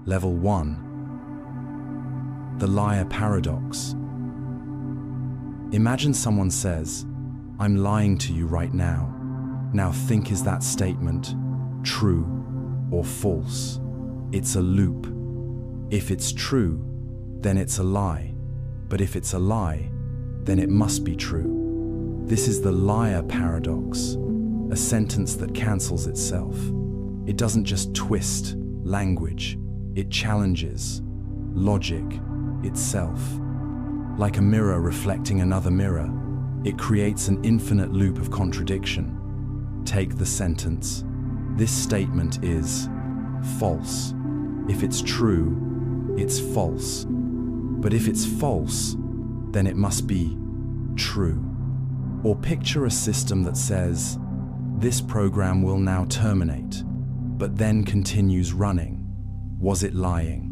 Level 1. The liar paradox. Imagine someone says, "I'm lying to you right now." Now think, is that statement true or false? It's a loop. If it's true, then it's a lie. But if it's a lie, then it must be true. This is the liar paradox, a sentence that cancels itself. It doesn't just twist language, it challenges logic itself. Like a mirror reflecting another mirror, it creates an infinite loop of contradiction. Take the sentence, "This statement is false." If it's true, it's false. But if it's false, then it must be true. Or picture a system that says, "This program will now terminate," but then continues running. Was it lying?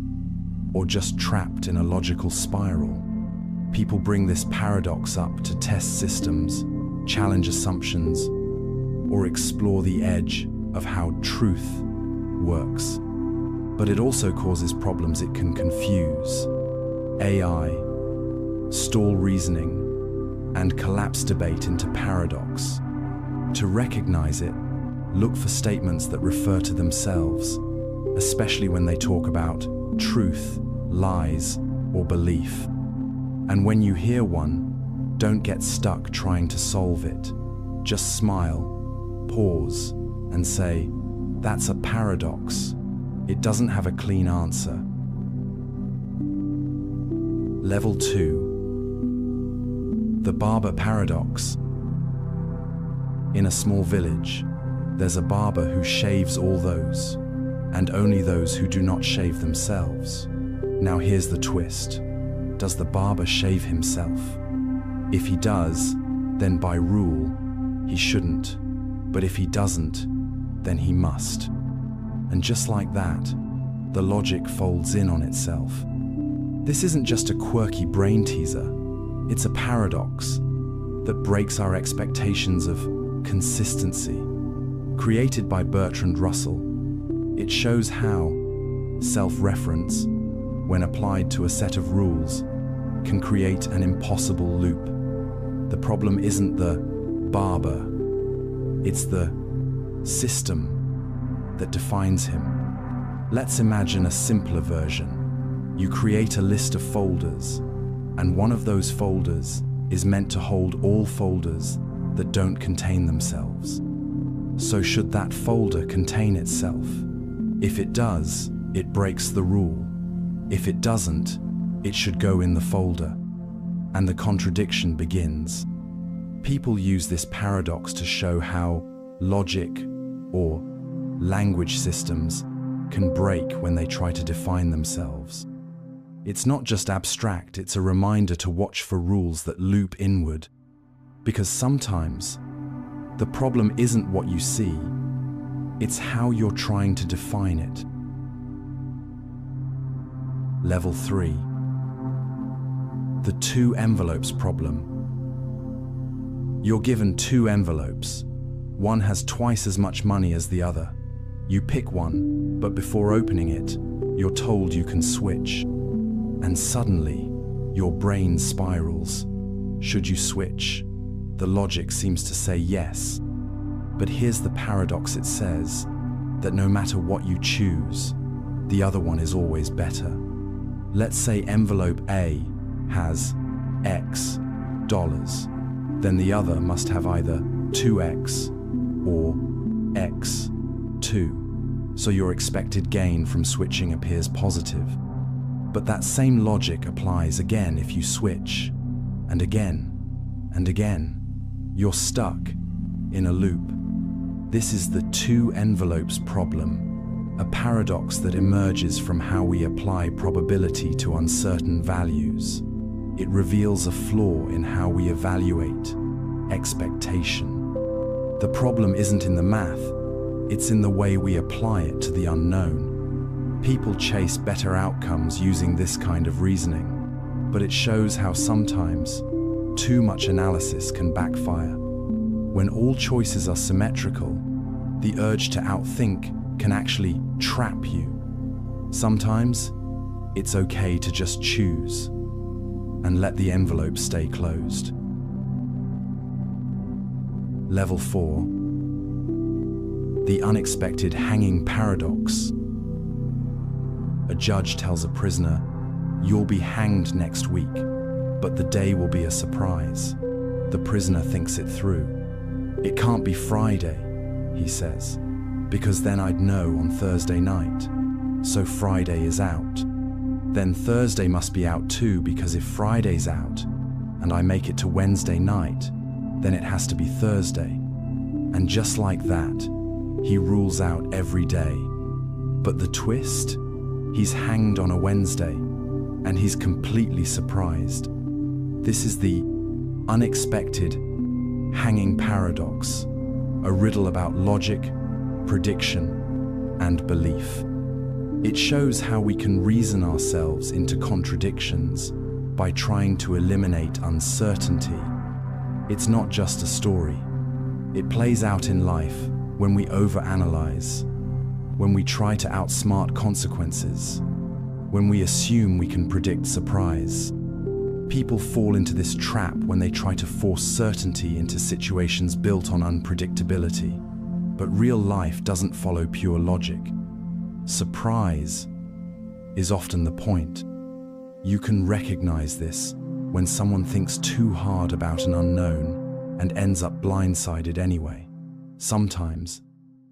Or just trapped in a logical spiral? People bring this paradox up to test systems, challenge assumptions, or explore the edge of how truth works. But it also causes problems. It can confuse AI, stall reasoning, and collapse debate into paradox. To recognize it, look for statements that refer to themselves, especially when they talk about truth, lies, or belief. And when you hear one, don't get stuck trying to solve it. Just smile, pause, and say, "That's a paradox. It doesn't have a clean answer." Level 2. The barber paradox. In a small village, there's a barber who shaves all those, and only those who do not shave themselves. Now here's the twist. Does the barber shave himself? If he does, then by rule, he shouldn't. But if he doesn't, then he must. And just like that, the logic folds in on itself. This isn't just a quirky brain teaser, it's a paradox that breaks our expectations of consistency. Created by Bertrand Russell, it shows how self-reference, when applied to a set of rules, can create an impossible loop. The problem isn't the barber, it's the system that defines him. Let's imagine a simpler version. You create a list of folders, and one of those folders is meant to hold all folders that don't contain themselves. So should that folder contain itself? If it does, it breaks the rule. If it doesn't, it should go in the folder. And the contradiction begins. People use this paradox to show how logic or language systems can break when they try to define themselves. It's not just abstract, it's a reminder to watch for rules that loop inward. Because sometimes, the problem isn't what you see, it's how you're trying to define it. Level 3. The 2 envelopes problem. You're given 2 envelopes. One has twice as much money as the other. You pick one, but before opening it, you're told you can switch. And suddenly, your brain spirals. Should you switch? The logic seems to say yes. But here's the paradox. It says that no matter what you choose, the other one is always better. Let's say envelope A has X dollars. Then the other must have either 2X or X2. So your expected gain from switching appears positive. But that same logic applies again if you switch, and again, and again. You're stuck in a loop. This is the 2 envelopes problem, a paradox that emerges from how we apply probability to uncertain values. It reveals a flaw in how we evaluate expectation. The problem isn't in the math, it's in the way we apply it to the unknown. People chase better outcomes using this kind of reasoning, but it shows how sometimes too much analysis can backfire. When all choices are symmetrical, the urge to outthink can actually trap you. Sometimes, it's okay to just choose and let the envelope stay closed. Level 4. The unexpected hanging paradox. A judge tells a prisoner, "You'll be hanged next week, but the day will be a surprise." The prisoner thinks it through. "It can't be Friday," he says, "because then I'd know on Thursday night. So Friday is out. Then Thursday must be out too, because if Friday's out and I make it to Wednesday night, then it has to be Thursday." And just like that, he rules out every day. But the twist? He's hanged on a Wednesday, and he's completely surprised. This is the unexpected hanging paradox, a riddle about logic, prediction, and belief. It shows how we can reason ourselves into contradictions by trying to eliminate uncertainty. It's not just a story. It plays out in life when we overanalyze, when we try to outsmart consequences, when we assume we can predict surprise. People fall into this trap when they try to force certainty into situations built on unpredictability. But real life doesn't follow pure logic. Surprise is often the point. You can recognize this when someone thinks too hard about an unknown and ends up blindsided anyway. Sometimes,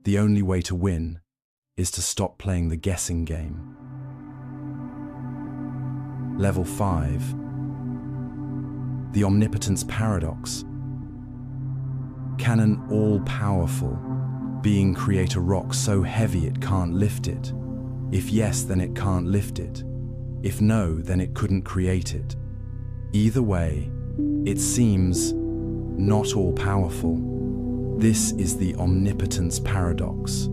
the only way to win is to stop playing the guessing game. Level 5. The omnipotence paradox. Can an all-powerful being create a rock so heavy it can't lift it? If yes, then it can't lift it. If no, then it couldn't create it. Either way, it seems not all-powerful. This is the omnipotence paradox.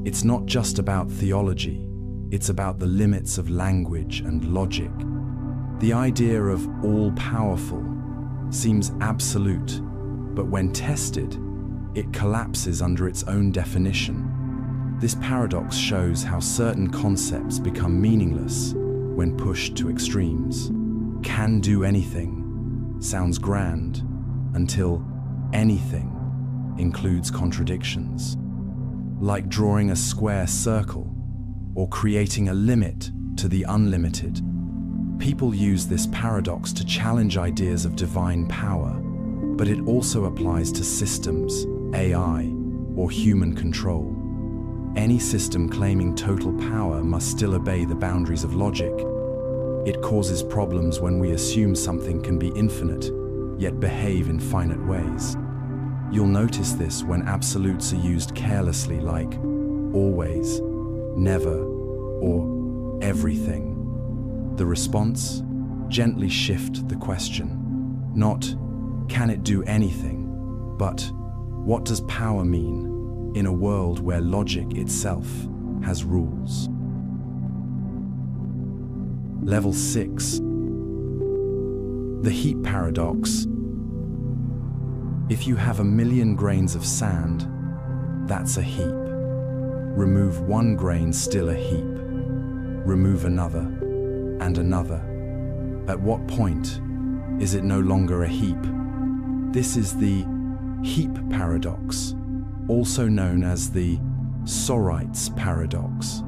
It's not just about theology, it's about the limits of language and logic. The idea of all-powerful seems absolute, but when tested, it collapses under its own definition. This paradox shows how certain concepts become meaningless when pushed to extremes. Can do anything sounds grand until anything includes contradictions. Like drawing a square circle or creating a limit to the unlimited. People use this paradox to challenge ideas of divine power, but it also applies to systems, AI, or human control. Any system claiming total power must still obey the boundaries of logic. It causes problems when we assume something can be infinite, yet behave in finite ways. You'll notice this when absolutes are used carelessly, like always, never, or everything. The response? Gently shift the question. Not, can it do anything? But, what does power mean in a world where logic itself has rules? Level 6. The heap paradox. If you have 1,000,000 grains of sand, that's a heap. Remove one grain, still a heap. Remove another, and another. At what point is it no longer a heap? This is the heap paradox, also known as the Sorites paradox.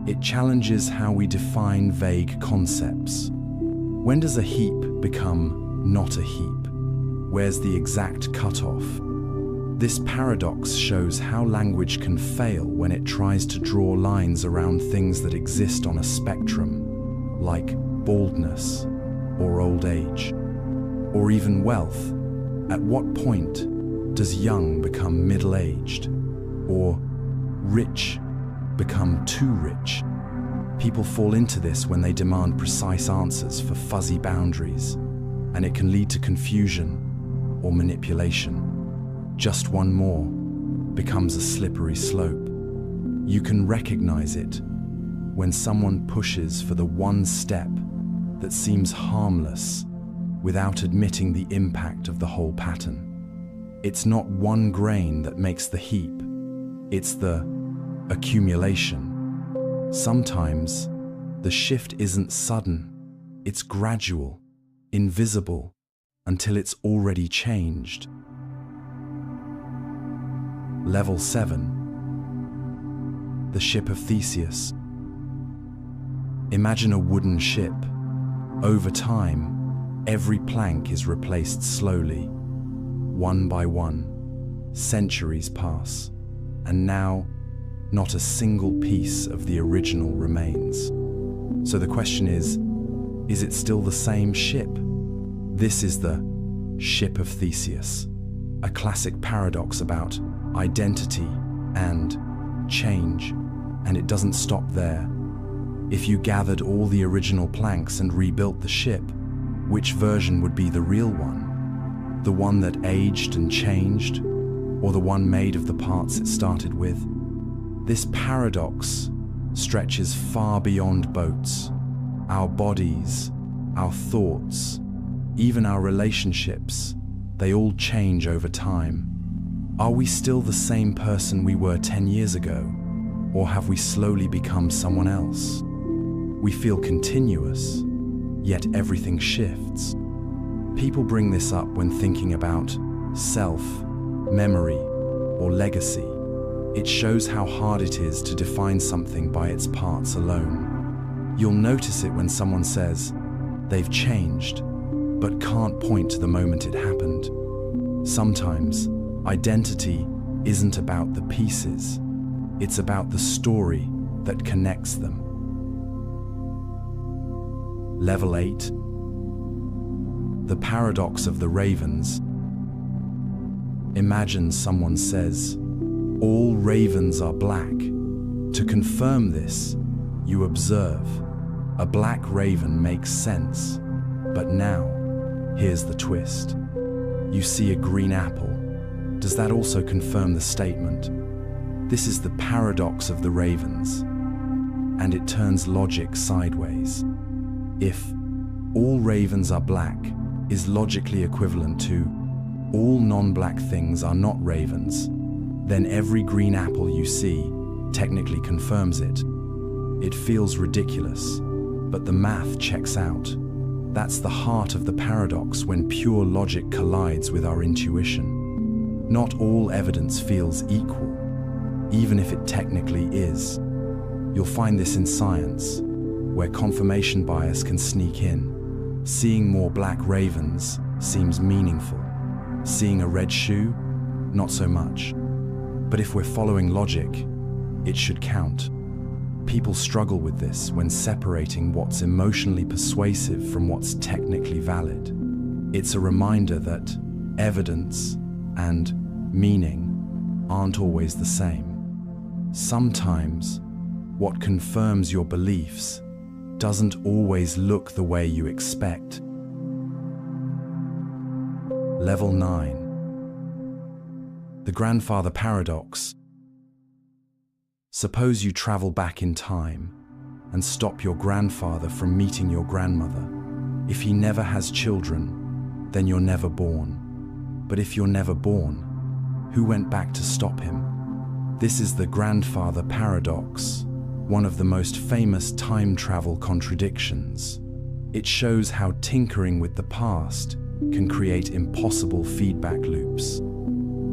It challenges how we define vague concepts. When does a heap become not a heap? Where's the exact cutoff? This paradox shows how language can fail when it tries to draw lines around things that exist on a spectrum, like baldness, or old age, or even wealth. At what point does young become middle-aged, or rich become too rich? People fall into this when they demand precise answers for fuzzy boundaries, and it can lead to confusion or manipulation. Just one more becomes a slippery slope. You can recognize it when someone pushes for the one step that seems harmless without admitting the impact of the whole pattern. It's not one grain that makes the heap, it's the accumulation. Sometimes The shift isn't sudden, it's gradual, invisible, until it's already changed. Level 7. The ship of Theseus. Imagine a wooden ship. Over time, every plank is replaced slowly, one by one. Centuries pass, and now, not a single piece of the original remains. So the question is it still the same ship? This is the ship of Theseus, a classic paradox about identity and change, and it doesn't stop there. If you gathered all the original planks and rebuilt the ship, which version would be the real one? The one that aged and changed, or the one made of the parts it started with? This paradox stretches far beyond boats. Our bodies, our thoughts, even our relationships, they all change over time. Are we still the same person we were 10 years ago, or have we slowly become someone else? We feel continuous, yet everything shifts. People bring this up when thinking about self, memory, or legacy. It shows how hard it is to define something by its parts alone. You'll notice it when someone says they've changed, but can't point to the moment it happened. Sometimes, identity isn't about the pieces, it's about the story that connects them. Level 8. The paradox of the ravens. Imagine someone says, "All ravens are black." To confirm this, you observe. A black raven makes sense. But now, here's the twist. You see a green apple. Does that also confirm the statement? This is the paradox of the ravens, and it turns logic sideways. If all ravens are black is logically equivalent to all non-black things are not ravens, then every green apple you see technically confirms it. It feels ridiculous, but the math checks out. That's the heart of the paradox when pure logic collides with our intuition. Not all evidence feels equal, even if it technically is. You'll find this in science, where confirmation bias can sneak in. Seeing more black ravens seems meaningful. Seeing a red shoe, not so much. But if we're following logic, it should count. People struggle with this when separating what's emotionally persuasive from what's technically valid. It's a reminder that evidence and meaning aren't always the same. Sometimes, what confirms your beliefs doesn't always look the way you expect. Level 9. The grandfather paradox. Suppose you travel back in time and stop your grandfather from meeting your grandmother. If he never has children, then you're never born. But if you're never born, who went back to stop him? This is the grandfather paradox, one of the most famous time travel contradictions. It shows how tinkering with the past can create impossible feedback loops.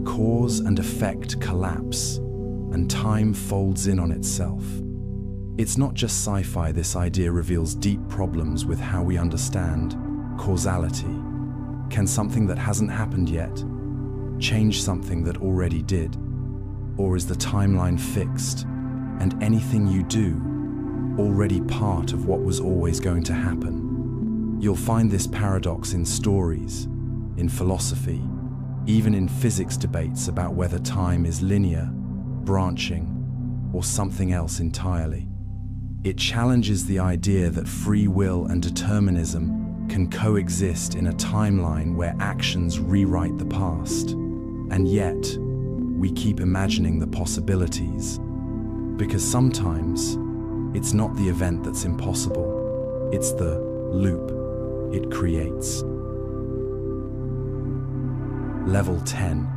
Cause and effect collapse, and time folds in on itself. It's not just sci-fi. This idea reveals deep problems with how we understand causality. Can something that hasn't happened yet change something that already did? Or is the timeline fixed, and anything you do already part of what was always going to happen? You'll find this paradox in stories, in philosophy, even in physics debates about whether time is linear, branching, or something else entirely. It challenges the idea that free will and determinism can coexist in a timeline where actions rewrite the past. And yet, we keep imagining the possibilities. Because sometimes, it's not the event that's impossible, it's the loop it creates. Level 10.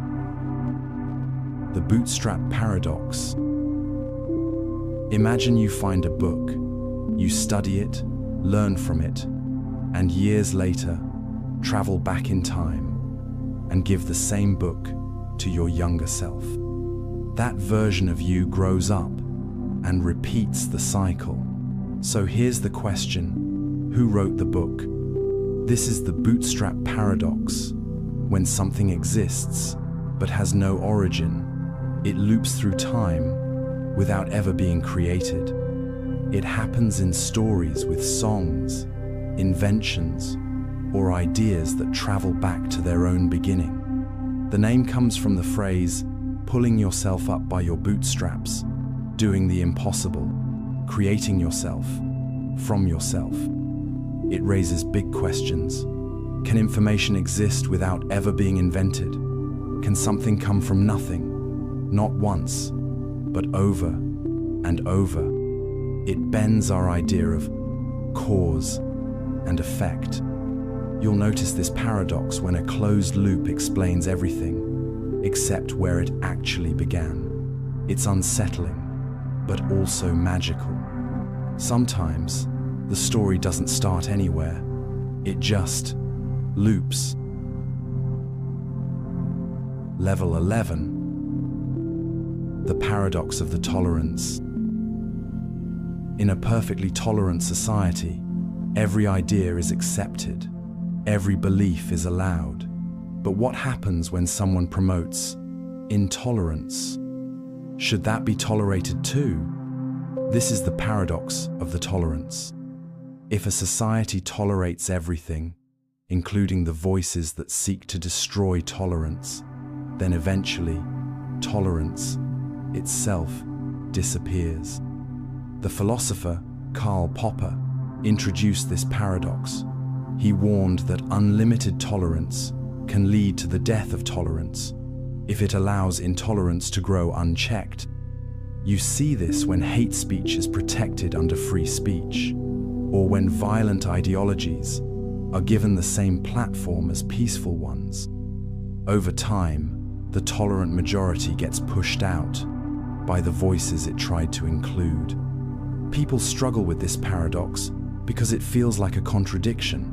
The bootstrap paradox. Imagine you find a book. You study it, learn from it, and years later, travel back in time and give the same book to your younger self. That version of you grows up and repeats the cycle. So here's the question: who wrote the book? This is the bootstrap paradox. When something exists but has no origin, it loops through time without ever being created. It happens in stories with songs, inventions, or ideas that travel back to their own beginning. The name comes from the phrase, pulling yourself up by your bootstraps, doing the impossible, creating yourself from yourself. It raises big questions. Can information exist without ever being invented? Can something come from nothing? Not once, but over and over. It bends our idea of cause and effect. You'll notice this paradox when a closed loop explains everything, except where it actually began. It's unsettling, but also magical. Sometimes, the story doesn't start anywhere. It just loops. Level 11. The paradox of the tolerance. In a perfectly tolerant society, every idea is accepted. Every belief is allowed. But what happens when someone promotes intolerance? Should that be tolerated too? This is the paradox of the tolerance. If a society tolerates everything, including the voices that seek to destroy tolerance, then eventually, tolerance itself disappears. The philosopher Karl Popper introduced this paradox. He warned that unlimited tolerance can lead to the death of tolerance if it allows intolerance to grow unchecked. You see this when hate speech is protected under free speech, or when violent ideologies are given the same platform as peaceful ones. Over time, the tolerant majority gets pushed out by the voices it tried to include. People struggle with this paradox because it feels like a contradiction.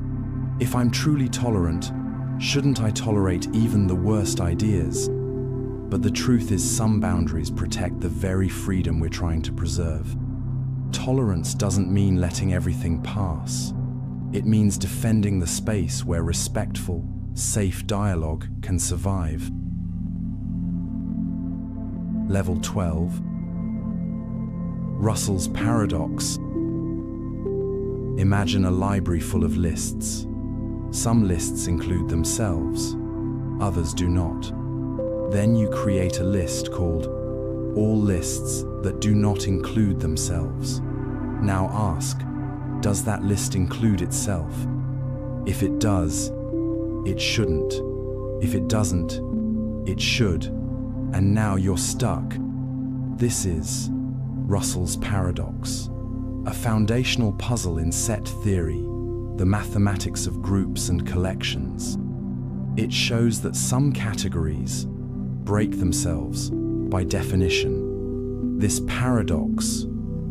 If I'm truly tolerant, shouldn't I tolerate even the worst ideas? But the truth is, some boundaries protect the very freedom we're trying to preserve. Tolerance doesn't mean letting everything pass. It means defending the space where respectful, safe dialogue can survive. Level 12. Russell's paradox. Imagine a library full of lists. Some lists include themselves, others do not. Then you create a list called all lists that do not include themselves. Now ask, does that list include itself? If it does, it shouldn't. If it doesn't, it should. And now you're stuck. This is Russell's paradox, a foundational puzzle in set theory, the mathematics of groups and collections. It shows that some categories break themselves by definition. This paradox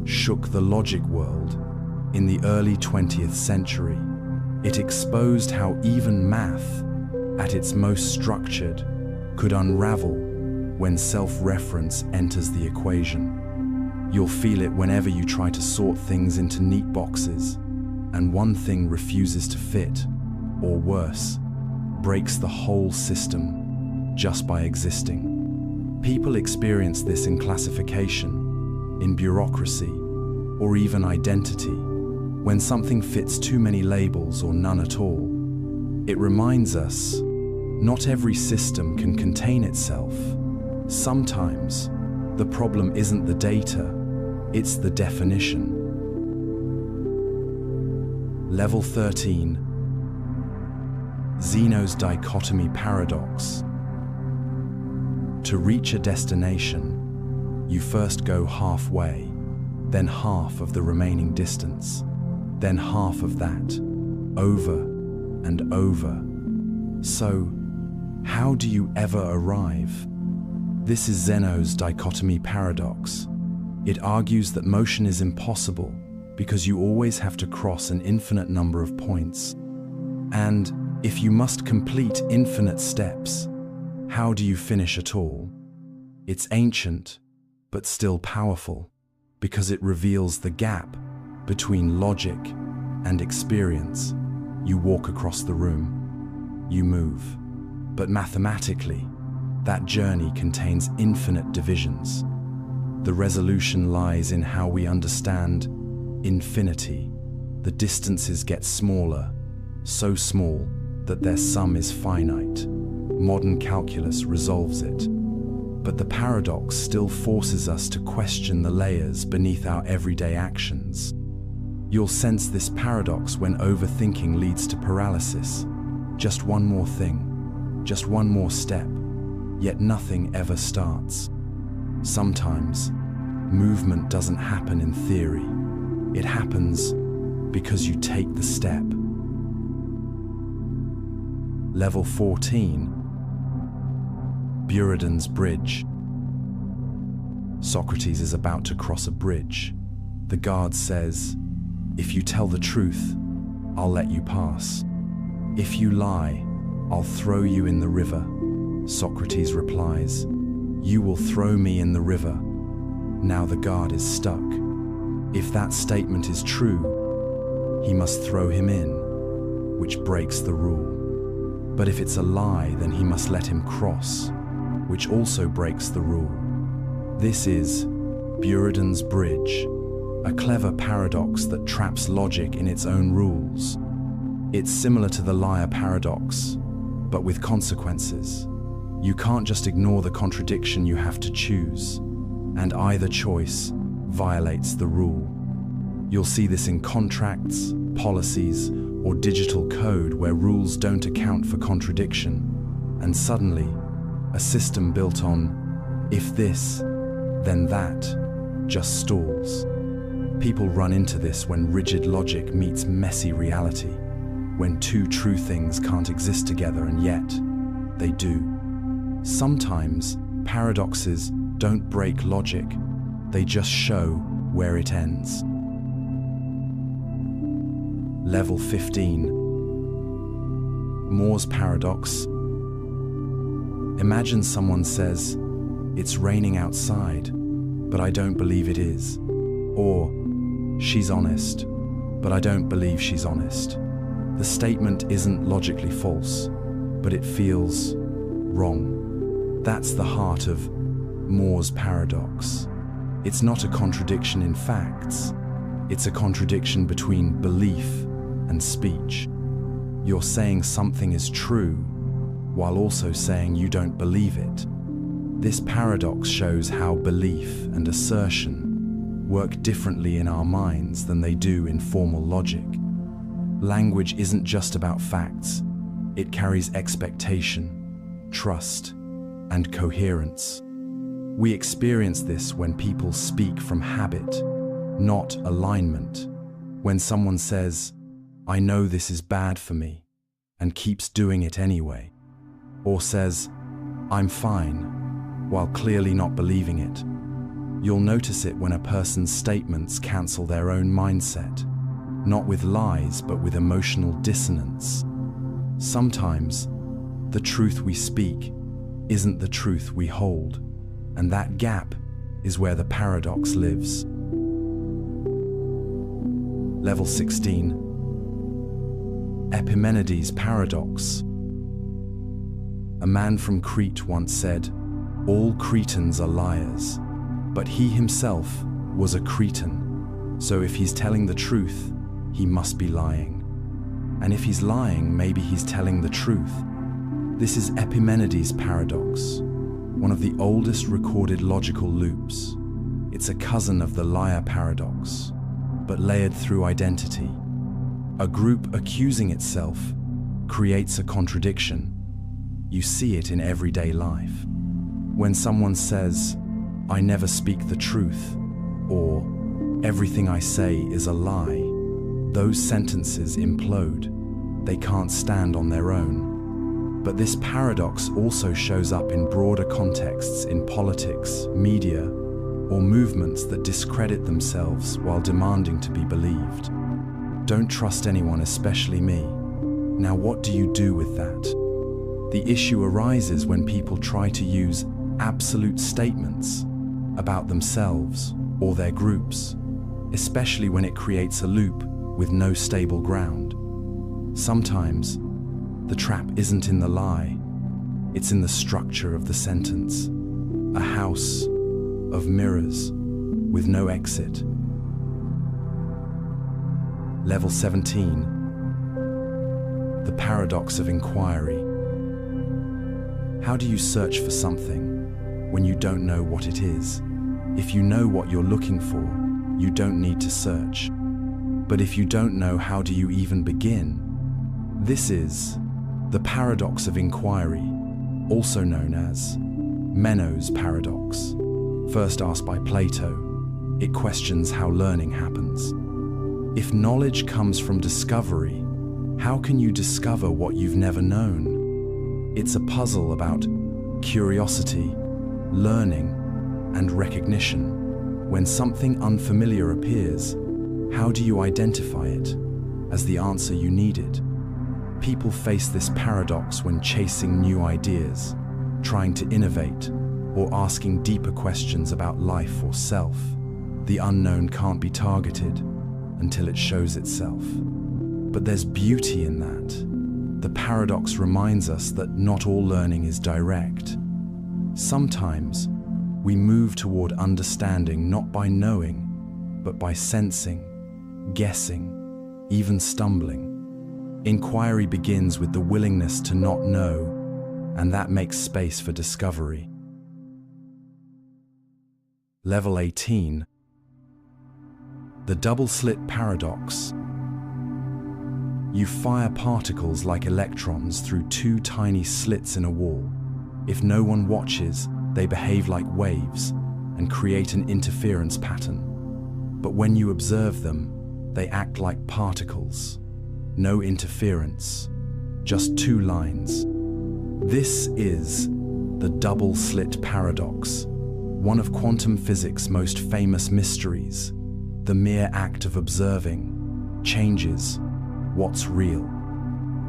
shook the logic world in the early 20th century. It exposed how even math, at its most structured, could unravel when self-reference enters the equation. You'll feel it whenever you try to sort things into neat boxes, and one thing refuses to fit, or worse, breaks the whole system just by existing. People experience this in classification, in bureaucracy, or even identity. When something fits too many labels or none at all, it reminds us, not every system can contain itself. Sometimes, the problem isn't the data, it's the definition. Level 13. Zeno's dichotomy paradox. To reach a destination, you first go halfway, then half of the remaining distance, then half of that, over and over. So, how do you ever arrive? This is Zeno's dichotomy paradox. It argues that motion is impossible because you always have to cross an infinite number of points. And if you must complete infinite steps, how do you finish at all? It's ancient, but still powerful, because it reveals the gap between logic and experience. You walk across the room, you move, but mathematically, that journey contains infinite divisions. The resolution lies in how we understand infinity. The distances get smaller, so small that their sum is finite. Modern calculus resolves it. But the paradox still forces us to question the layers beneath our everyday actions. You'll sense this paradox when overthinking leads to paralysis. Just one more thing, just one more step, yet nothing ever starts. Sometimes, movement doesn't happen in theory. It happens because you take the step. Level 14. Buridan's Bridge. Socrates is about to cross a bridge. The guard says, "If you tell the truth, I'll let you pass. If you lie, I'll throw you in the river." Socrates replies, "You will throw me in the river." Now the guard is stuck. If that statement is true, he must throw him in, which breaks the rule. But if it's a lie, then he must let him cross, which also breaks the rule. This is Buridan's Bridge, a clever paradox that traps logic in its own rules. It's similar to the liar paradox, but with consequences. You can't just ignore the contradiction, you have to choose, and either choice violates the rule. You'll see this in contracts, policies, or digital code where rules don't account for contradiction, and suddenly, a system built on "if this, then that" just stalls. People run into this when rigid logic meets messy reality, when two true things can't exist together and yet they do. Sometimes paradoxes don't break logic, they just show where it ends. Level 15. Moore's Paradox. Imagine someone says, "It's raining outside, but I don't believe it is." Or, "She's honest, but I don't believe she's honest." The statement isn't logically false, but it feels wrong. That's the heart of Moore's paradox. It's not a contradiction in facts. It's a contradiction between belief and speech. You're saying something is true, while also saying you don't believe it. This paradox shows how belief and assertion work differently in our minds than they do in formal logic. Language isn't just about facts. It carries expectation, trust, and coherence. We experience this when people speak from habit, not alignment. When someone says, "I know this is bad for me," and keeps doing it anyway. Or says, "I'm fine," while clearly not believing it. You'll notice it when a person's statements cancel their own mindset, not with lies, but with emotional dissonance. Sometimes, the truth we speak isn't the truth we hold, and that gap is where the paradox lives. Level 16. Epimenides' Paradox. A man from Crete once said, "All Cretans are liars," but he himself was a Cretan. So if he's telling the truth, he must be lying. And if he's lying, maybe he's telling the truth. This is Epimenides' paradox, one of the oldest recorded logical loops. It's a cousin of the liar paradox, but layered through identity. A group accusing itself creates a contradiction. You see it in everyday life. When someone says, "I never speak the truth," or "Everything I say is a lie," those sentences implode. They can't stand on their own. But this paradox also shows up in broader contexts in politics, media, or movements that discredit themselves while demanding to be believed. Don't trust anyone, especially me. Now, what do you do with that? The issue arises when people try to use absolute statements about themselves or their groups, especially when it creates a loop with no stable ground. Sometimes, the trap isn't in the lie, it's in the structure of the sentence. A house of mirrors with no exit. Level 17. The paradox of inquiry. How do you search for something when you don't know what it is? If you know what you're looking for, you don't need to search. But if you don't know, how do you even begin? This is the paradox of inquiry, also known as Meno's paradox. First asked by Plato, it questions how learning happens. If knowledge comes from discovery, how can you discover what you've never known? It's a puzzle about curiosity, learning, and recognition. When something unfamiliar appears, how do you identify it as the answer you needed? People face this paradox when chasing new ideas, trying to innovate, or asking deeper questions about life or self. The unknown can't be targeted until it shows itself. But there's beauty in that. The paradox reminds us that not all learning is direct. Sometimes we move toward understanding not by knowing, but by sensing, guessing, even stumbling. Inquiry begins with the willingness to not know, and that makes space for discovery. Level 18. The double-slit paradox. You fire particles like electrons through two tiny slits in a wall. If no one watches, they behave like waves and create an interference pattern. But when you observe them, they act like particles. No interference, just two lines. This is the double-slit paradox, one of quantum physics' most famous mysteries. The mere act of observing changes what's real.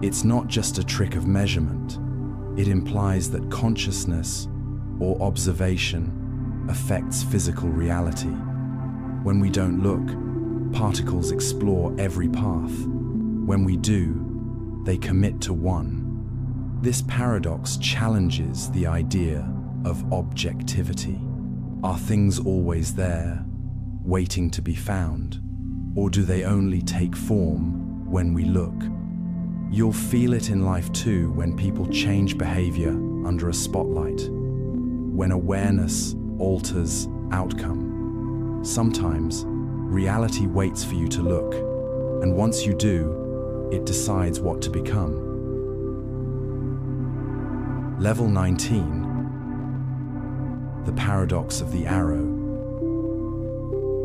It's not just a trick of measurement. It implies that consciousness or observation affects physical reality. When we don't look, particles explore every path. When we do, they commit to one. This paradox challenges the idea of objectivity. Are things always there, waiting to be found? Or do they only take form when we look? You'll feel it in life too when people change behavior under a spotlight, when awareness alters outcome. Sometimes, reality waits for you to look, and once you do, it decides what to become. Level 19. The paradox of the arrow.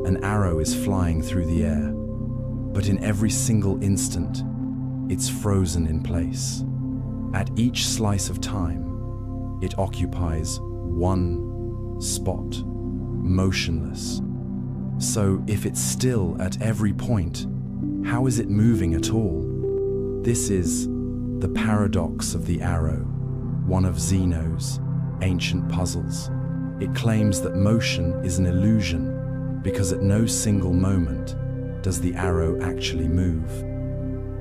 An arrow is flying through the air, but in every single instant, it's frozen in place. At each slice of time, it occupies one spot, motionless. So if it's still at every point, how is it moving at all? This is the paradox of the arrow, one of Zeno's ancient puzzles. It claims that motion is an illusion because at no single moment does the arrow actually move.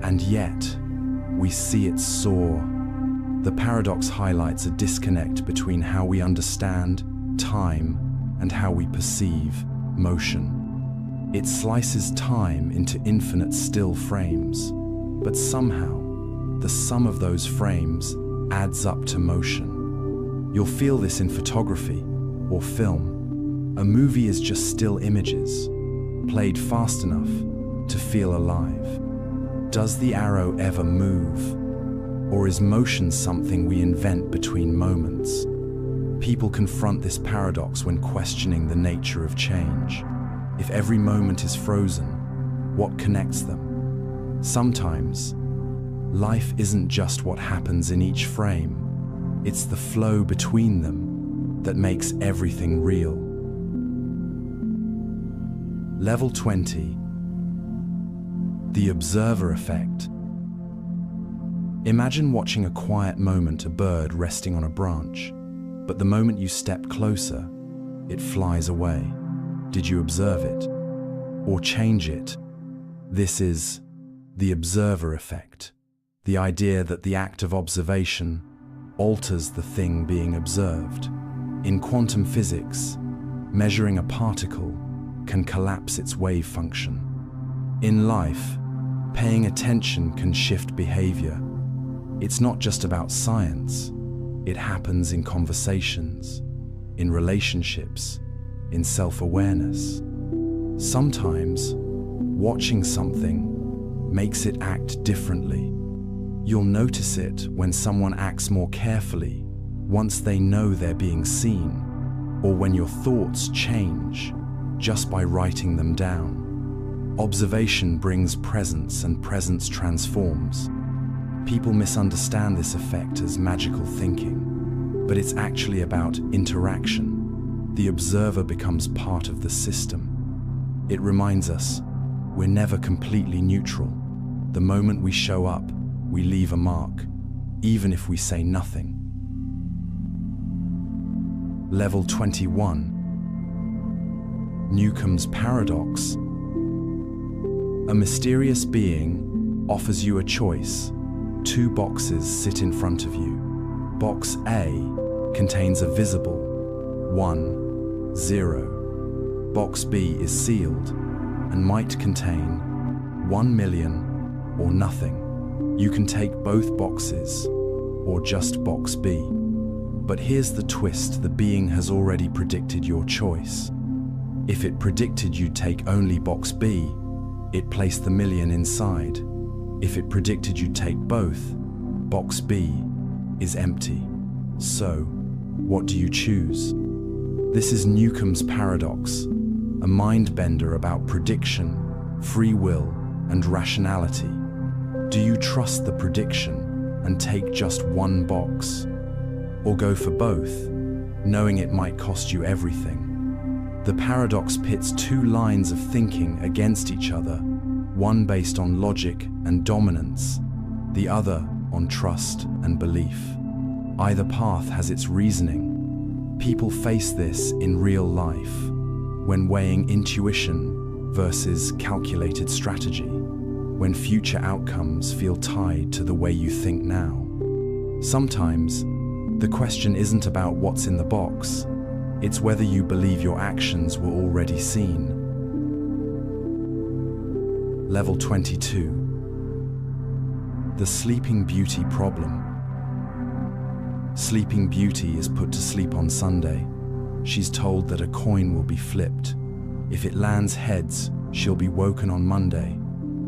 And yet, we see it soar. The paradox highlights a disconnect between how we understand time and how we perceive motion. It slices time into infinite still frames, but somehow, the sum of those frames adds up to motion. You'll feel this in photography or film. A movie is just still images, played fast enough to feel alive. Does the arrow ever move? Or is motion something we invent between moments? People confront this paradox when questioning the nature of change. If every moment is frozen, what connects them? Sometimes, life isn't just what happens in each frame. It's the flow between them that makes everything real. Level 20. The observer effect. Imagine watching a quiet moment, a bird resting on a branch, but the moment you step closer, it flies away. Did you observe it or change it? This is the observer effect, the idea that the act of observation alters the thing being observed. In quantum physics, measuring a particle can collapse its wave function. In life, paying attention can shift behavior. It's not just about science. It happens in conversations, in relationships, in self-awareness. Sometimes, watching something makes it act differently. You'll notice it when someone acts more carefully once they know they're being seen, or when your thoughts change just by writing them down. Observation brings presence, and presence transforms. People misunderstand this effect as magical thinking, but it's actually about interaction. The observer becomes part of the system. It reminds us we're never completely neutral. The moment we show up, we leave a mark, even if we say nothing. Level 21. Newcomb's paradox. A mysterious being offers you a choice. Two boxes sit in front of you. Box A contains a visible 1, 0. Box B is sealed and might contain 1 million or nothing. You can take both boxes or just box B. But here's the twist: the being has already predicted your choice. If it predicted you'd take only box B, it placed the million inside. If it predicted you'd take both, box B is empty. So, what do you choose? This is Newcomb's paradox, a mind-bender about prediction, free will, and rationality. Do you trust the prediction and take just one box? Or go for both, knowing it might cost you everything? The paradox pits two lines of thinking against each other, one based on logic and dominance, the other on trust and belief. Either path has its reasoning. People face this in real life, when weighing intuition versus calculated strategy, when future outcomes feel tied to the way you think now. Sometimes, the question isn't about what's in the box, it's whether you believe your actions were already seen. Level 22. The Sleeping Beauty problem. Sleeping Beauty is put to sleep on Sunday. She's told that a coin will be flipped. If it lands heads, she'll be woken on Monday.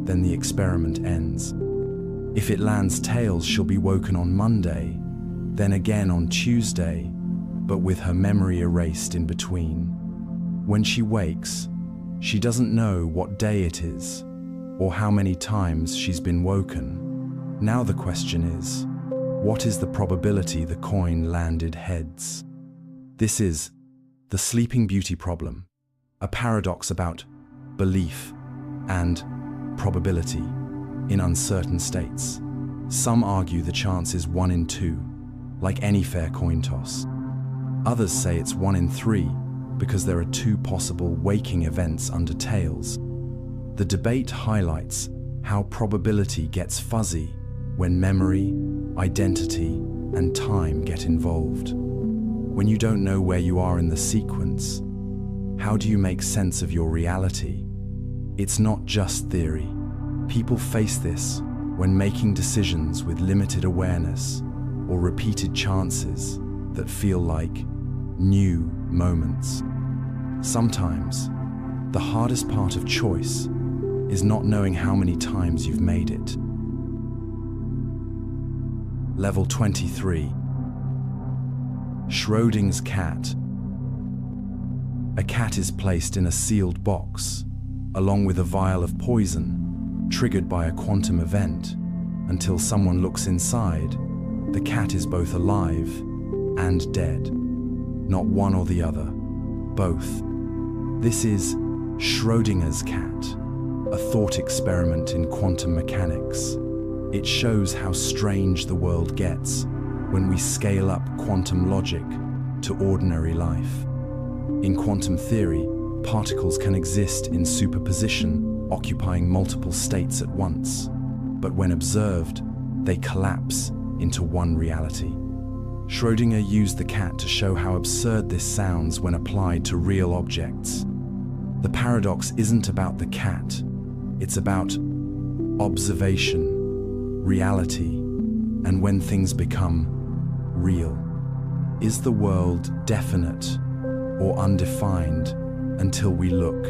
Then the experiment ends. If it lands tails, she'll be woken on Monday, then again on Tuesday, but with her memory erased in between. When she wakes, she doesn't know what day it is, or how many times she's been woken. Now the question is, what is the probability the coin landed heads? This is the Sleeping Beauty problem, a paradox about belief and probability in uncertain states. Some argue the chance is 1 in 2, like any fair coin toss. Others say it's 1 in 3 because there are 2 possible waking events under tails. The debate highlights how probability gets fuzzy when memory, identity, and time get involved. When you don't know where you are in the sequence, how do you make sense of your reality? It's not just theory. People face this when making decisions with limited awareness or repeated chances that feel like new moments. Sometimes, the hardest part of choice is not knowing how many times you've made it. Level 23. Schrödinger's cat. A cat is placed in a sealed box, along with a vial of poison, triggered by a quantum event. Until someone looks inside, the cat is both alive and dead. Not one or the other, both. This is Schrödinger's cat, a thought experiment in quantum mechanics. It shows how strange the world gets when we scale up quantum logic to ordinary life. In quantum theory, particles can exist in superposition, occupying multiple states at once. But when observed, they collapse into one reality. Schrödinger used the cat to show how absurd this sounds when applied to real objects. The paradox isn't about the cat, it's about observation, reality, and when things become real. Is the world definite or undefined until we look?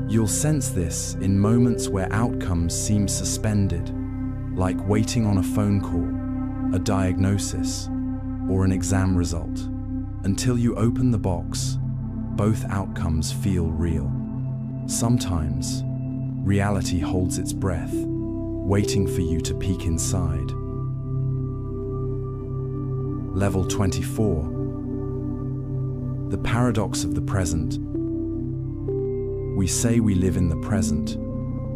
You'll sense this in moments where outcomes seem suspended, like waiting on a phone call, a diagnosis, or an exam result. Until you open the box, both outcomes feel real. Sometimes, reality holds its breath, waiting for you to peek inside. Level 24. The paradox of the present. We say we live in the present,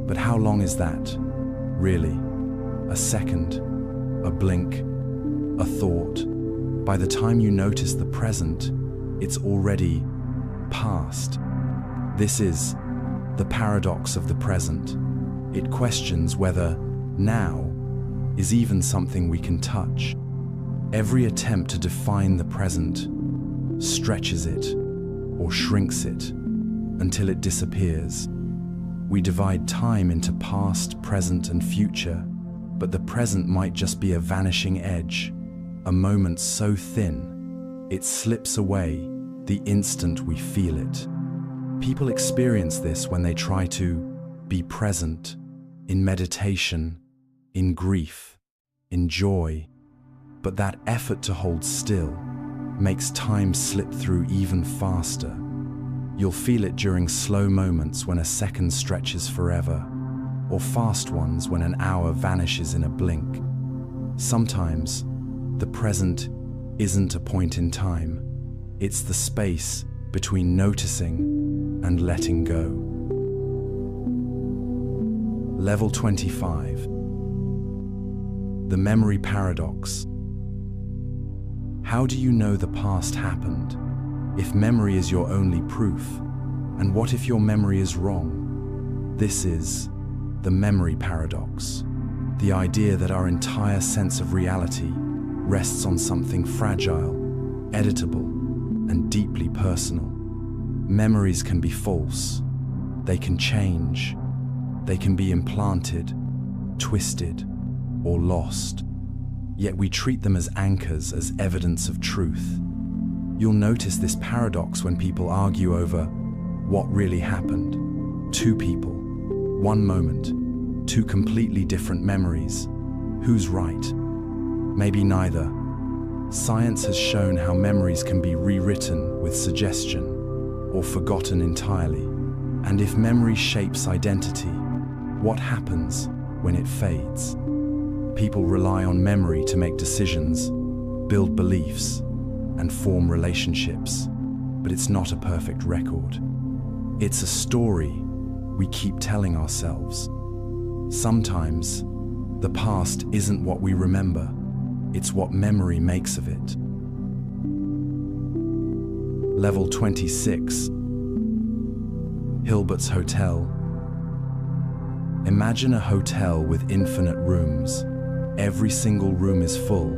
but how long is that, really? A second, a blink, a thought. By the time you notice the present, it's already past. This is the paradox of the present. It questions whether now is even something we can touch. Every attempt to define the present stretches it or shrinks it until it disappears. We divide time into past, present, and future, but the present might just be a vanishing edge, a moment so thin it slips away the instant we feel it. People experience this when they try to be present, in meditation, in grief, in joy, but that effort to hold still makes time slip through even faster. You'll feel it during slow moments when a second stretches forever, or fast ones when an hour vanishes in a blink. Sometimes, the present isn't a point in time. It's the space between noticing and letting go. Level 25. The memory paradox. How do you know the past happened? If memory is your only proof, and what if your memory is wrong? This is the memory paradox, the idea that our entire sense of reality rests on something fragile, editable, and deeply personal. Memories can be false, they can change, they can be implanted, twisted, or lost. Yet we treat them as anchors, as evidence of truth. You'll notice this paradox when people argue over what really happened. Two people, one moment, two completely different memories. Who's right? Maybe neither. Science has shown how memories can be rewritten with suggestion or forgotten entirely. And if memory shapes identity, what happens when it fades? People rely on memory to make decisions, build beliefs, and form relationships, but it's not a perfect record. It's a story we keep telling ourselves. Sometimes, the past isn't what we remember, it's what memory makes of it. Level 26. Hilbert's Hotel. Imagine a hotel with infinite rooms. Every single room is full.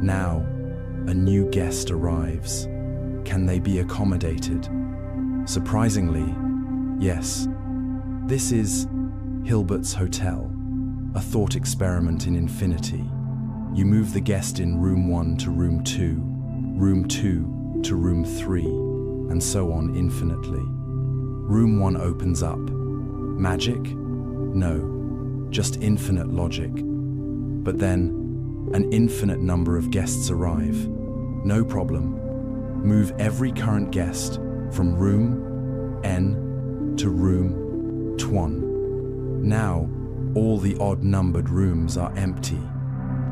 Now, a new guest arrives. Can they be accommodated? Surprisingly, yes. This is Hilbert's Hotel, a thought experiment in infinity. You move the guest in room 1 to room 2, room 2 to room 3, and so on infinitely. Room 1 opens up. Magic? No, just infinite logic. But then, an infinite number of guests arrive. No problem. Move every current guest from room N to room T1. Now, all the odd-numbered rooms are empty,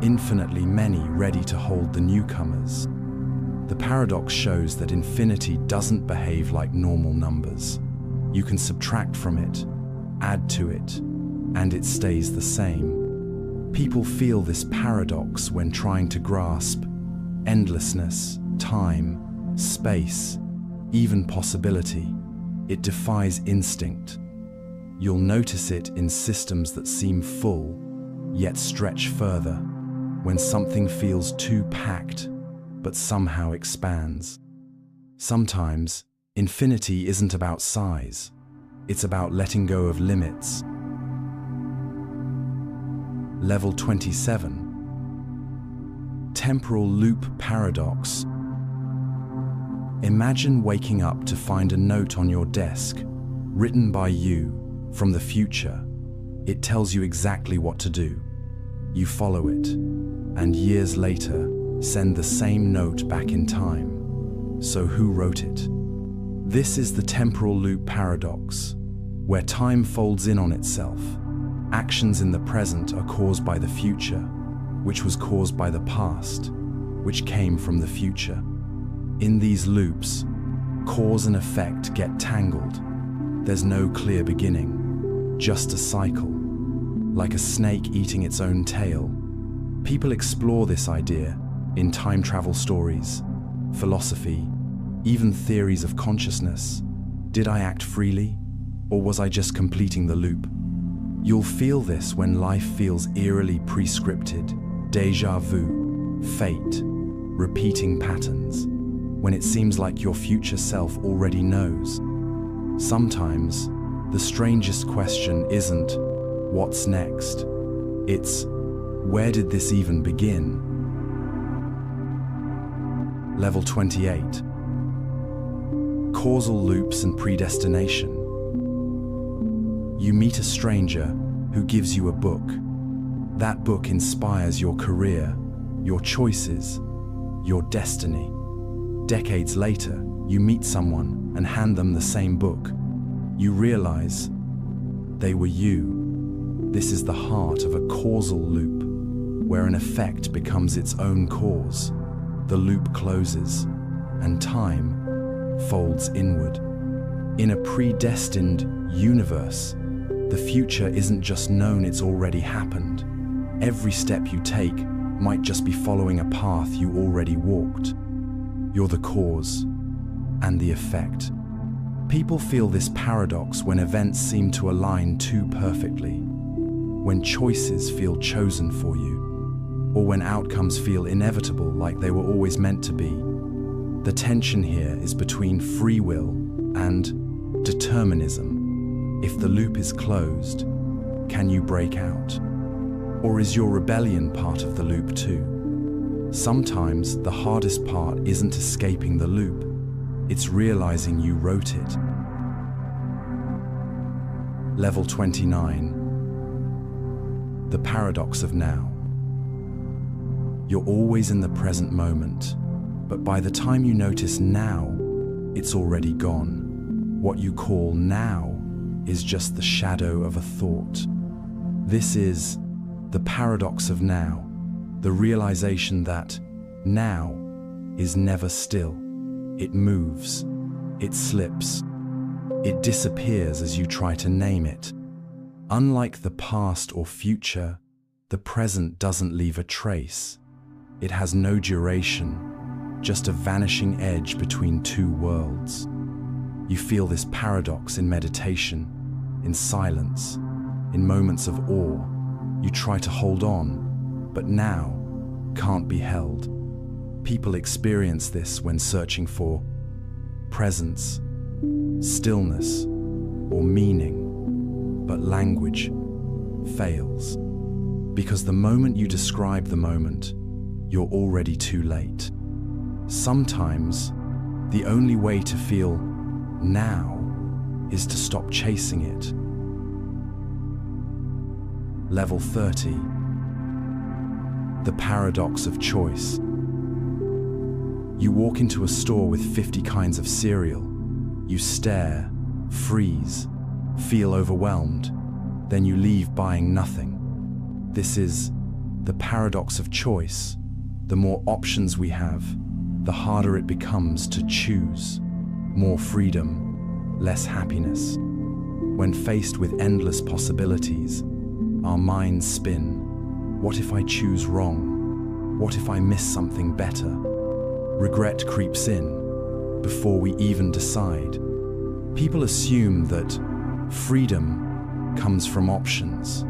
infinitely many ready to hold the newcomers. The paradox shows that infinity doesn't behave like normal numbers. You can subtract from it, add to it, and it stays the same. People feel this paradox when trying to grasp endlessness, time, space, even possibility. It defies instinct. You'll notice it in systems that seem full, yet stretch further, when something feels too packed, but somehow expands. Sometimes, infinity isn't about size. It's about letting go of limits. Level 27. Temporal loop paradox. Imagine waking up to find a note on your desk, written by you, from the future. It tells you exactly what to do. You follow it, and years later, send the same note back in time. So who wrote it? This is the temporal loop paradox, where time folds in on itself. Actions in the present are caused by the future, which was caused by the past, which came from the future. In these loops, cause and effect get tangled. There's no clear beginning, just a cycle, like a snake eating its own tail. People explore this idea in time travel stories, philosophy, even theories of consciousness. Did I act freely, or was I just completing the loop? You'll feel this when life feels eerily prescripted, déjà vu, fate, repeating patterns, when it seems like your future self already knows. Sometimes, the strangest question isn't, what's next? It's, where did this even begin? Level 28. Causal loops and predestination. You meet a stranger who gives you a book. That book inspires your career, your choices, your destiny. Decades later, you meet someone and hand them the same book. You realize they were you. This is the heart of a causal loop, where an effect becomes its own cause. The loop closes, and time folds inward. In a predestined universe, the future isn't just known, it's already happened. Every step you take might just be following a path you already walked. You're the cause and the effect. People feel this paradox when events seem to align too perfectly, when choices feel chosen for you, or when outcomes feel inevitable, like they were always meant to be. The tension here is between free will and determinism. If the loop is closed, can you break out? Or is your rebellion part of the loop too? Sometimes the hardest part isn't escaping the loop, it's realizing you wrote it. Level 29. The paradox of now. You're always in the present moment, but by the time you notice now, it's already gone. What you call now is just the shadow of a thought. This is the paradox of now, the realization that now is never still. It moves, it slips, it disappears as you try to name it. Unlike the past or future, the present doesn't leave a trace. It has no duration, just a vanishing edge between two worlds. You feel this paradox in meditation, in silence, in moments of awe. You try to hold on, but now can't be held. People experience this when searching for presence, stillness, or meaning, but language fails. Because the moment you describe the moment, you're already too late. Sometimes, the only way to feel now is to stop chasing it. Level 30. The paradox of choice. You walk into a store with 50 kinds of cereal. You stare, freeze, feel overwhelmed, then you leave buying nothing. This is the paradox of choice. The more options we have, the harder it becomes to choose. More freedom, less happiness. When faced with endless possibilities, our minds spin. What if I choose wrong? What if I miss something better? Regret creeps in before we even decide. People assume that freedom comes from options,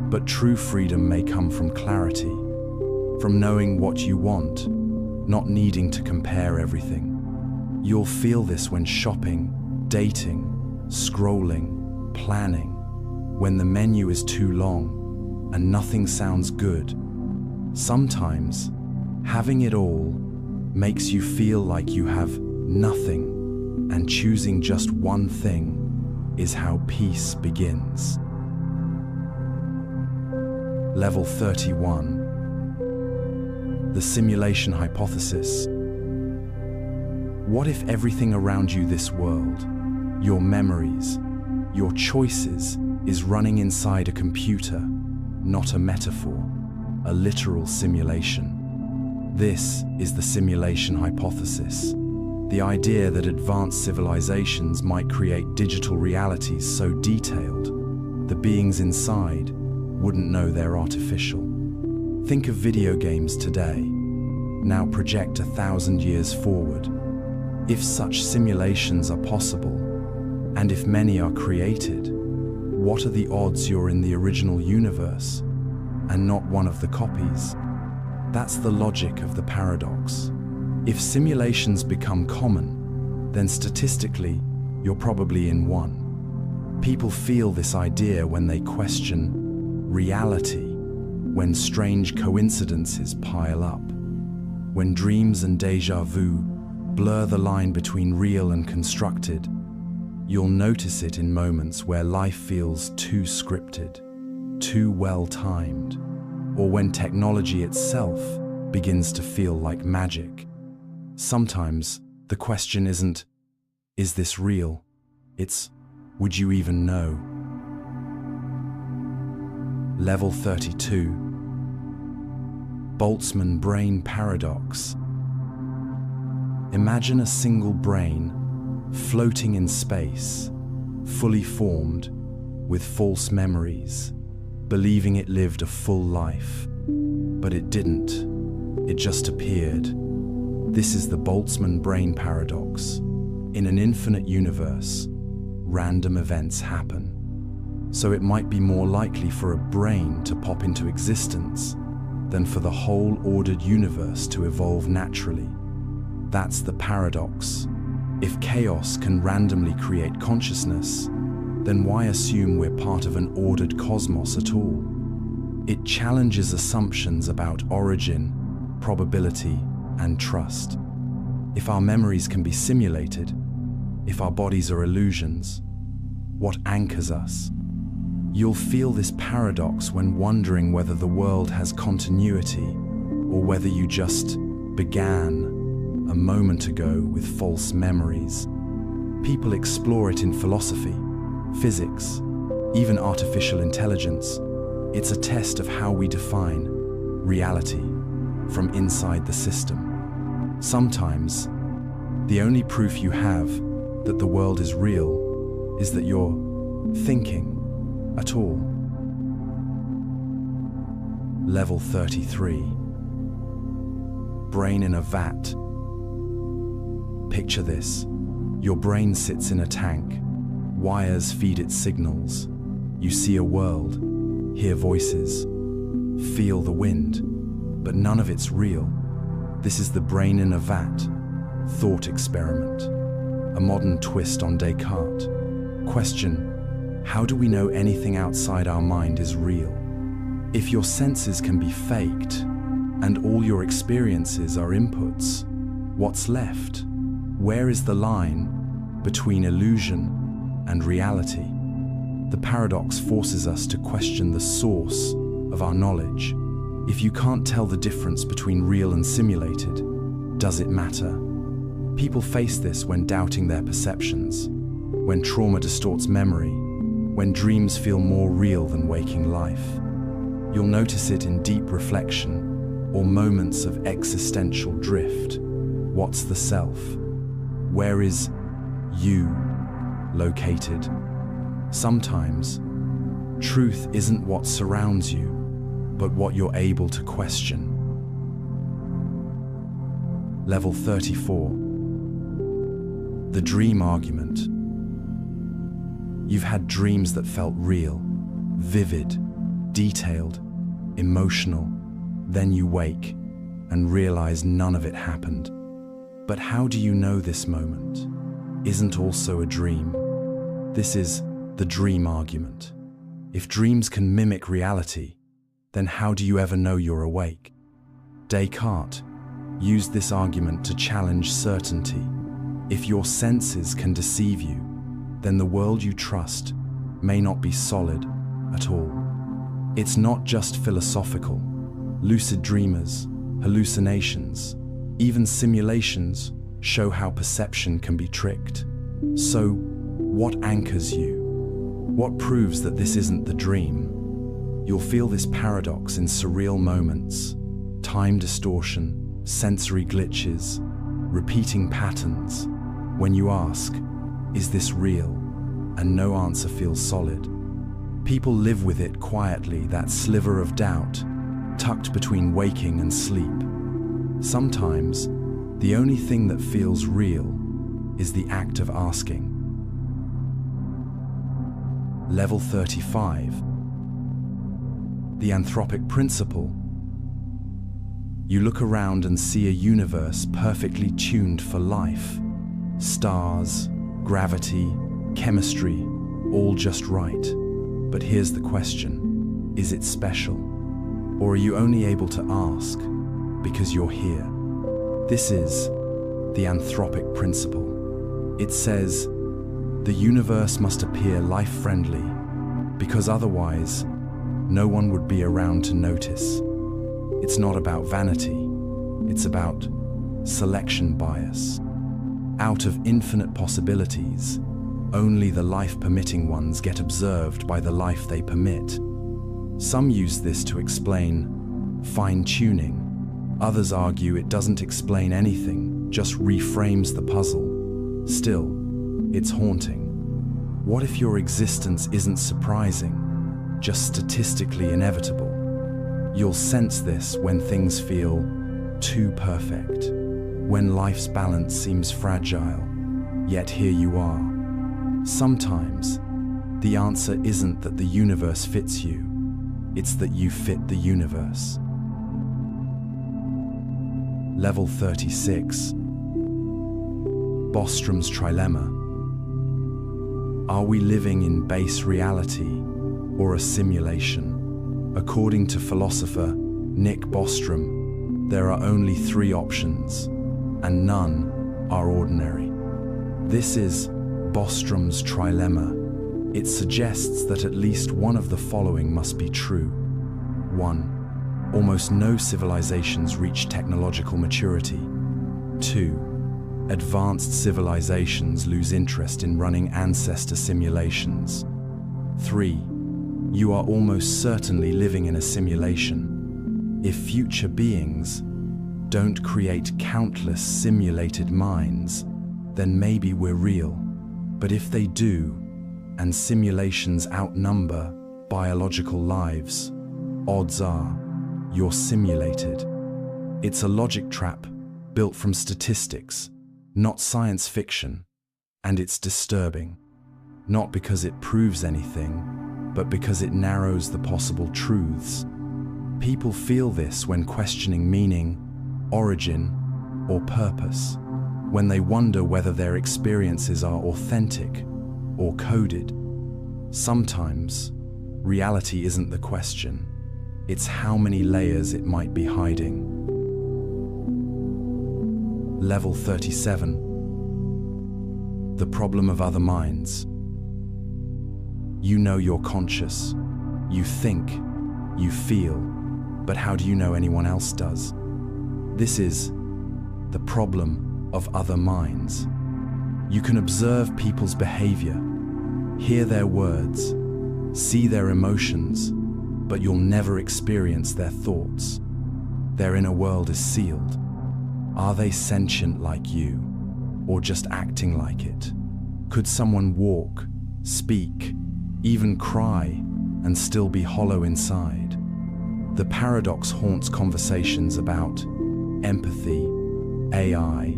but true freedom may come from clarity, from knowing what you want, not needing to compare everything. You'll feel this when shopping, dating, scrolling, planning, when the menu is too long and nothing sounds good. Sometimes, having it all makes you feel like you have nothing, and choosing just one thing is how peace begins. Level 31. The simulation hypothesis. What if everything around you, this world, your memories, your choices, is running inside a computer, not a metaphor, a literal simulation? This is the simulation hypothesis, the idea that advanced civilizations might create digital realities so detailed the beings inside wouldn't know they're artificial. Think of video games today. Now project 1,000 years forward. If such simulations are possible, and if many are created, what are the odds you're in the original universe and not one of the copies? That's the logic of the paradox. If simulations become common, then statistically, you're probably in one. People feel this idea when they question reality, when strange coincidences pile up, when dreams and déjà vu blur the line between real and constructed. You'll notice it in moments where life feels too scripted, too well-timed, or when technology itself begins to feel like magic. Sometimes the question isn't, is this real? It's, would you even know? Level 32. Boltzmann brain paradox. Imagine a single brain floating in space, fully formed, with false memories, believing it lived a full life. But it didn't. It just appeared. This is the Boltzmann brain paradox. In an infinite universe, random events happen. So it might be more likely for a brain to pop into existence than for the whole ordered universe to evolve naturally. That's the paradox. If chaos can randomly create consciousness, then why assume we're part of an ordered cosmos at all? It challenges assumptions about origin, probability, and trust. If our memories can be simulated, if our bodies are illusions, what anchors us? You'll feel this paradox when wondering whether the world has continuity or whether you just began a moment ago with false memories. People explore it in philosophy, physics, even artificial intelligence. It's a test of how we define reality from inside the system. Sometimes, the only proof you have that the world is real is that you're thinking at all. Level 33. Brain in a vat. Picture this. Your brain sits in a tank. Wires feed it signals. You see a world, hear voices, feel the wind, but none of it's real. This is the brain in a vat thought experiment, a modern twist on Descartes. Question: how do we know anything outside our mind is real? If your senses can be faked and all your experiences are inputs, what's left? Where is the line between illusion and reality? The paradox forces us to question the source of our knowledge. If you can't tell the difference between real and simulated, does it matter? People face this when doubting their perceptions, when trauma distorts memory, when dreams feel more real than waking life. You'll notice it in deep reflection or moments of existential drift. What's the self? Where is you located. Sometimes, truth isn't what surrounds you, but what you're able to question. Level 34. The dream argument. You've had dreams that felt real, vivid, detailed, emotional. Then you wake and realize none of it happened. But how do you know this moment isn't also a dream? This is the dream argument. If dreams can mimic reality, then how do you ever know you're awake? Descartes used this argument to challenge certainty. If your senses can deceive you, then the world you trust may not be solid at all. It's not just philosophical. Lucid dreamers, hallucinations, even simulations show how perception can be tricked. So, what anchors you? What proves that this isn't the dream? You'll feel this paradox in surreal moments: time distortion, sensory glitches, repeating patterns. When you ask, "Is this real?" and no answer feels solid. People live with it quietly, that sliver of doubt, tucked between waking and sleep. Sometimes, the only thing that feels real is the act of asking. Level 35. The anthropic principle. You look around and see a universe perfectly tuned for life. Stars, gravity, chemistry, all just right. But here's the question: is it special? Or are you only able to ask because you're here? This is the anthropic principle. It says the universe must appear life-friendly because otherwise no one would be around to notice. It's not about vanity, it's about selection bias. Out of infinite possibilities, only the life-permitting ones get observed by the life they permit. Some use this to explain fine-tuning. Others argue it doesn't explain anything, just reframes the puzzle. Still, it's haunting. What if your existence isn't surprising, just statistically inevitable? You'll sense this when things feel too perfect, when life's balance seems fragile, yet here you are. Sometimes, the answer isn't that the universe fits you, it's that you fit the universe. Level 36. Bostrom's trilemma. Are we living in base reality or a simulation? According to philosopher Nick Bostrom, there are only 3 options, and none are ordinary. This is Bostrom's trilemma. It suggests that at least one of the following must be true. 1. Almost no civilizations reach technological maturity. 2. Advanced civilizations lose interest in running ancestor simulations. 3. You are almost certainly living in a simulation. If future beings don't create countless simulated minds, then maybe we're real. But if they do, and simulations outnumber biological lives, odds are you're simulated. It's a logic trap built from statistics, not science fiction, and it's disturbing. Not because it proves anything, but because it narrows the possible truths. People feel this when questioning meaning, origin, or purpose, when they wonder whether their experiences are authentic or coded. Sometimes, reality isn't the question. It's how many layers it might be hiding. Level 37. The problem of other minds. You know you're conscious. You think, you feel, but how do you know anyone else does? This is the problem of other minds. You can observe people's behavior, hear their words, see their emotions, but you'll never experience their thoughts. Their inner world is sealed. Are they sentient like you, or just acting like it? Could someone walk, speak, even cry, and still be hollow inside? The paradox haunts conversations about empathy, AI,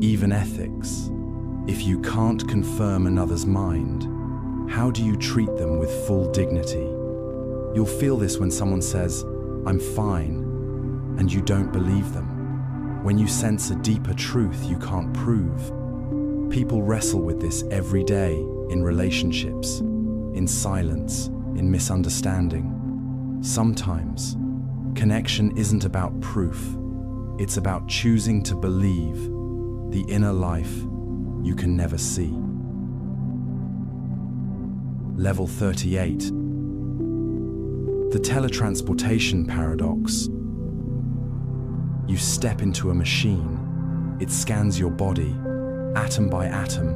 even ethics. If you can't confirm another's mind, how do you treat them with full dignity? You'll feel this when someone says, "I'm fine," and you don't believe them. When you sense a deeper truth you can't prove. People wrestle with this every day in relationships, in silence, in misunderstanding. Sometimes, connection isn't about proof. It's about choosing to believe the inner life you can never see. Level 38. The teletransportation paradox. You step into a machine, it scans your body, atom by atom,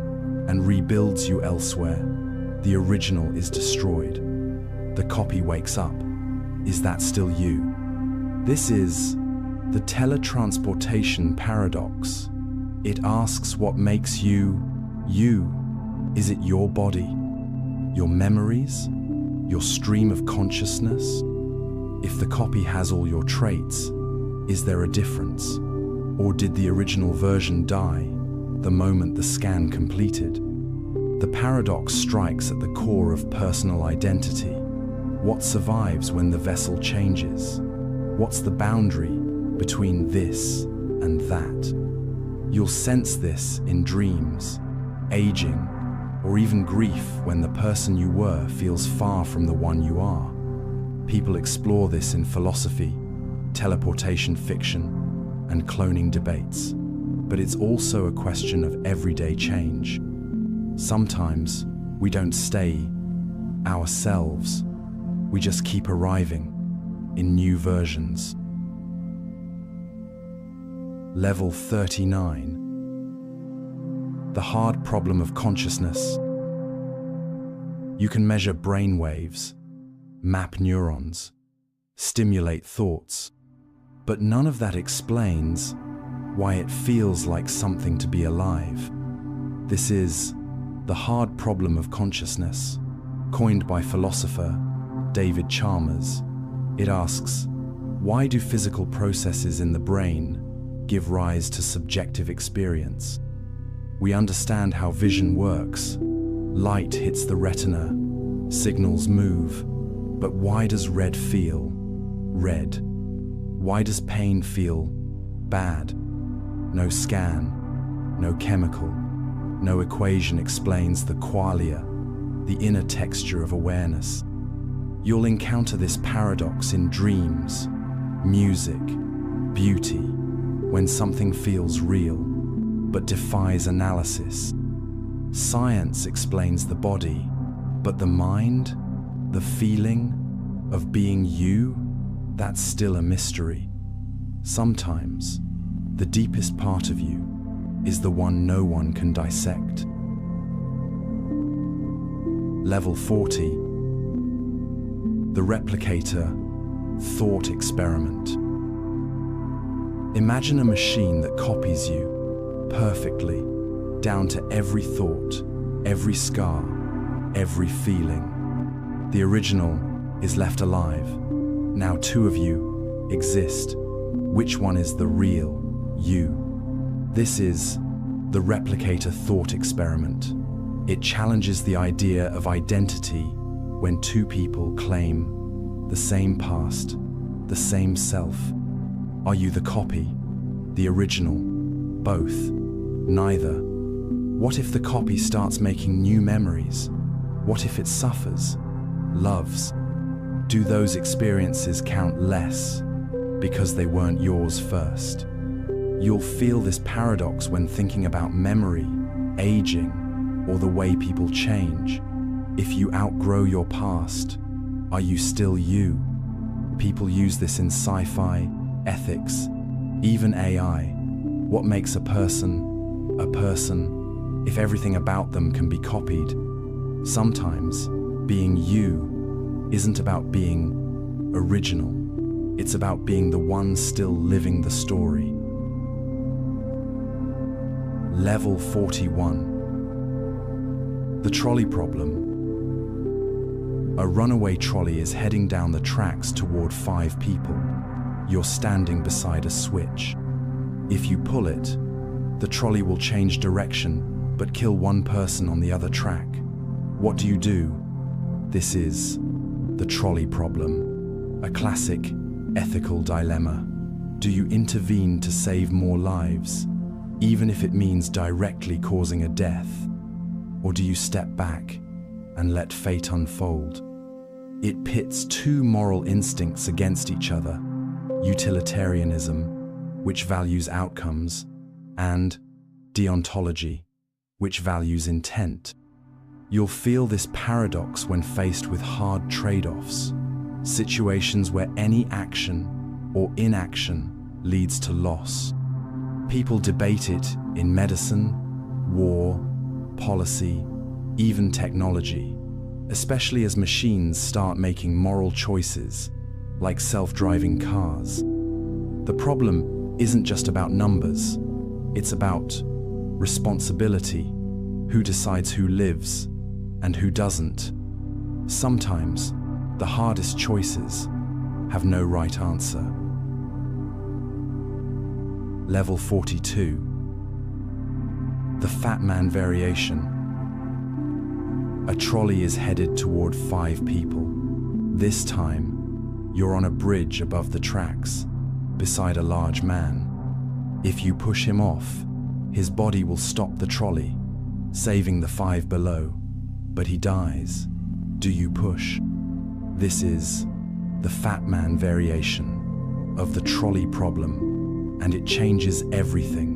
and rebuilds you elsewhere. The original is destroyed. The copy wakes up. Is that still you? This is the teletransportation paradox. It asks what makes you, you. Is it your body, your memories, your stream of consciousness? If the copy has all your traits, is there a difference? Or did the original version die the moment the scan completed? The paradox strikes at the core of personal identity. What survives when the vessel changes? What's the boundary between this and that? You'll sense this in dreams, aging, or even grief when the person you were feels far from the one you are. People explore this in philosophy, teleportation fiction, and cloning debates. But it's also a question of everyday change. Sometimes we don't stay ourselves, we just keep arriving in new versions. Level 39. The hard problem of consciousness. You can measure brain waves, map neurons, stimulate thoughts, but none of that explains why it feels like something to be alive. This is the hard problem of consciousness, coined by philosopher David Chalmers. It asks, why do physical processes in the brain give rise to subjective experience? We understand how vision works. Light hits the retina, signals move, but why does red feel red? Why does pain feel bad? No scan, no chemical, no equation explains the qualia, the inner texture of awareness. You'll encounter this paradox in dreams, music, beauty, when something feels real, but defies analysis. Science explains the body, but the mind, the feeling of being you, that's still a mystery. Sometimes, the deepest part of you is the one no one can dissect. Level 40. The replicator thought experiment. Imagine a machine that copies you perfectly, down to every thought, every scar, every feeling. The original is left alive. Now two of you exist. Which one is the real you? This is the replicator thought experiment. It challenges the idea of identity when two people claim the same past, the same self. Are you the copy, the original, both, neither? What if the copy starts making new memories? What if it suffers, loves? Do those experiences count less because they weren't yours first? You'll feel this paradox when thinking about memory, aging, or the way people change. If you outgrow your past, are you still you? People use this in sci-fi, ethics, even AI. What makes a person if everything about them can be copied? Sometimes being you isn't about being original. It's about being the one still living the story. Level 41. The trolley problem. A runaway trolley is heading down the tracks toward 5 people. You're standing beside a switch. If you pull it, the trolley will change direction but kill 1 person on the other track. What do you do? This is the trolley problem, a classic ethical dilemma. Do you intervene to save more lives, even if it means directly causing a death? Or do you step back and let fate unfold? It pits 2 moral instincts against each other: utilitarianism, which values outcomes, and deontology, which values intent. You'll feel this paradox when faced with hard trade-offs, situations where any action or inaction leads to loss. People debate it in medicine, war, policy, even technology, especially as machines start making moral choices, like self-driving cars. The problem isn't just about numbers, it's about responsibility, who decides who lives and who doesn't. Sometimes, the hardest choices have no right answer. Level 42. The Fat Man Variation. A trolley is headed toward 5 people. This time, you're on a bridge above the tracks, beside a large man. If you push him off, his body will stop the trolley, saving the 5 below, but he dies. Do you push? This is the Fat Man Variation of the trolley problem, and it changes everything.